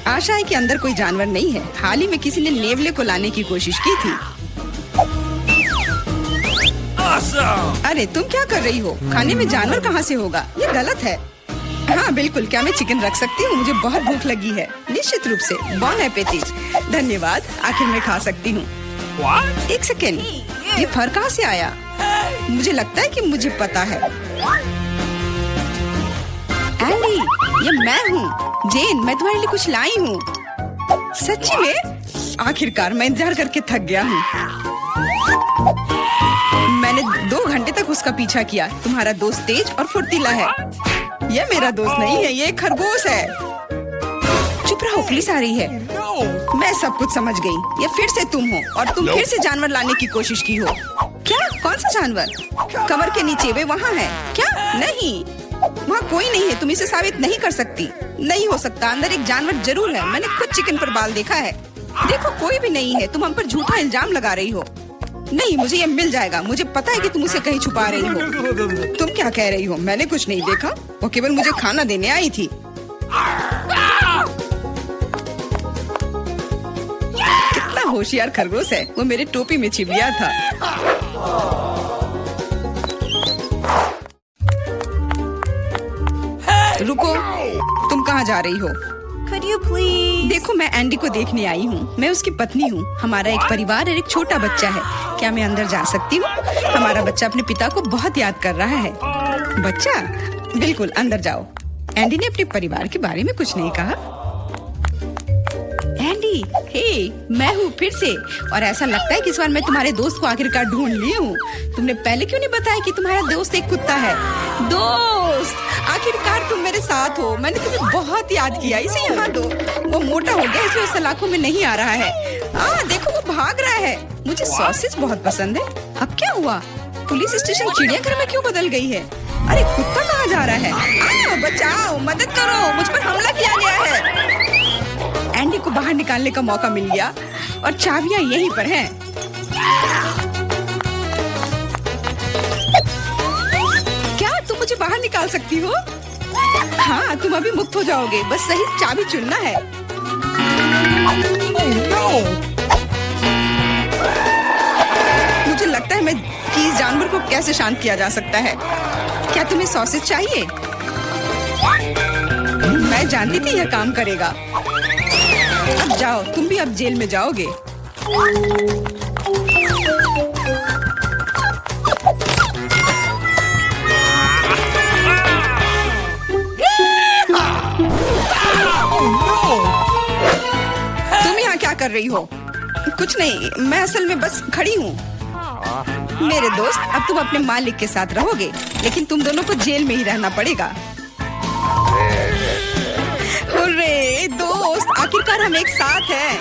S1: आशा है कि अंदर कोई जानवर नहीं है। हाल ही में किसी ने नेवले को लाने की कोशिश की थी।
S2: Awesome.
S1: अरे तुम क्या कर रही हो? खाने में जानवर कहाँ से होगा? ये गलत है। हाँ बिल्कुल, क्या मैं चिकन रख सकती हूँ? मुझे बहुत भूख लगी है। निश्चित रूप से। बॉन एपेटिट। धन्यवाद, आखिर मैं खा सकती हूँ।
S2: What?
S1: एक सेकेंड, ये फर कहाँ से आया? मुझे लगता है कि मुझे पता है। एंडी, ये मैं हूँ। जेन, मैं तुम्हारे लिए कुछ लाई हूँ। सच्ची में? आखिरकार मैं इंतजार करके थक गया हूँ। मैंने 2 घंटे तक उसका पीछा किया। तुम्हारा दोस्त तेज और फुर्तीला है। यह मेरा दोस्त नहीं है, ये एक खरगोश है। चुप रहो, पुलिस आ रही है।
S2: No.
S1: मैं सब कुछ समझ गई। ये फिर से तुम हो और तुम फिर से जानवर लाने की कोशिश की हो। क्या? कौन सा जानवर? कमर के नीचे, वे वहाँ है। क्या? नहीं, वहाँ कोई नहीं है। तुम इसे साबित नहीं कर सकती। नहीं हो सकता, अंदर एक जानवर जरूर है। मैंने खुद चिकन पर बाल देखा है। देखो, कोई भी नहीं है। तुम हम पर झूठा इल्जाम लगा रही हो। नहीं, मुझे ये मिल जाएगा। मुझे पता है कि तुम उसे कहीं छुपा रही हो। तुम क्या कह रही हो? मैंने कुछ नहीं देखा। वो केवल मुझे खाना देने आई थी। कितना होशियार खरगोश है। वो मेरे टोपी में छिप गया था। रुको, तुम कहाँ जा रही हो?
S3: Could you please?
S1: देखो, मैं एंडी को देखने आई हूँ। मैं उसकी पत्नी हूँ। हमारा एक परिवार और एक छोटा बच्चा है। क्या मैं अंदर जा सकती हूँ? हमारा बच्चा अपने पिता को बहुत याद कर रहा है। बच्चा? बिल्कुल, अंदर जाओ। एंडी ने अपने परिवार के बारे में कुछ नहीं कहा। एंडी, हे, मैं हूँ फिर से। और ऐसा लगता है कि इस बार मैं तुम्हारे दोस्त को आखिरकार ढूंढ ली हूँ। तुमने पहले क्यों नहीं बताया कि तुम्हारा दोस्त एक कुत्ता है? दोस्त, आखिरकार तुम मेरे साथ हो। मैंने तुम्हें बहुत याद किया। इसे यहाँ दो। वो मोटा हो गया, इसलिए उस सलाखों में नहीं आ रहा है। देखो, वो भाग रहा है। मुझे सॉसेज बहुत पसंद है। अब क्या हुआ? पुलिस स्टेशन चिड़ियाघर में क्यों बदल गई है? अरे कुत्ता कहाँ जा रहा है? बचाओ, मदद करो, मुझ पर हमला किया गया है। एंडी को बाहर निकालने का मौका मिल गया और चाबियां यहीं पर हैं। क्या तुम मुझे बाहर निकाल सकती हो? हाँ, तुम अभी मुक्त हो जाओगे। बस सही चाबी चुनना है। मुझे लगता है कि इस जानवर को कैसे शांत किया जा सकता है। क्या तुम्हें सॉसेज चाहिए? मैं जानती थी यह काम करेगा। अब जाओ, तुम भी अब जेल में जाओगे। तुम यहाँ क्या कर रही हो? कुछ नहीं, मैं असल में बस खड़ी हूँ। मेरे दोस्त, अब तुम अपने मालिक के साथ रहोगे, लेकिन तुम दोनों को जेल में ही रहना पड़ेगा। हुर्रे दोस्त, आखिरकार हम एक साथ हैं।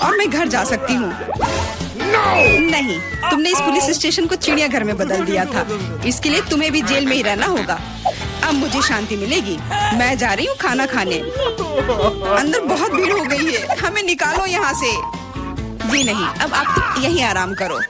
S1: और मैं घर जा सकती हूँ। नहीं, तुमने इस पुलिस स्टेशन को चिड़ियाघर में बदल दिया था। इसके लिए तुम्हें भी जेल में ही रहना होगा। अब मुझे शांति मिलेगी। मैं जा रही हूँ खाना खाने। अंदर बहुत भीड़ हो गई है। हमें निकालो यहाँ से। जी नहीं, अब आप तो यहीं आराम करो।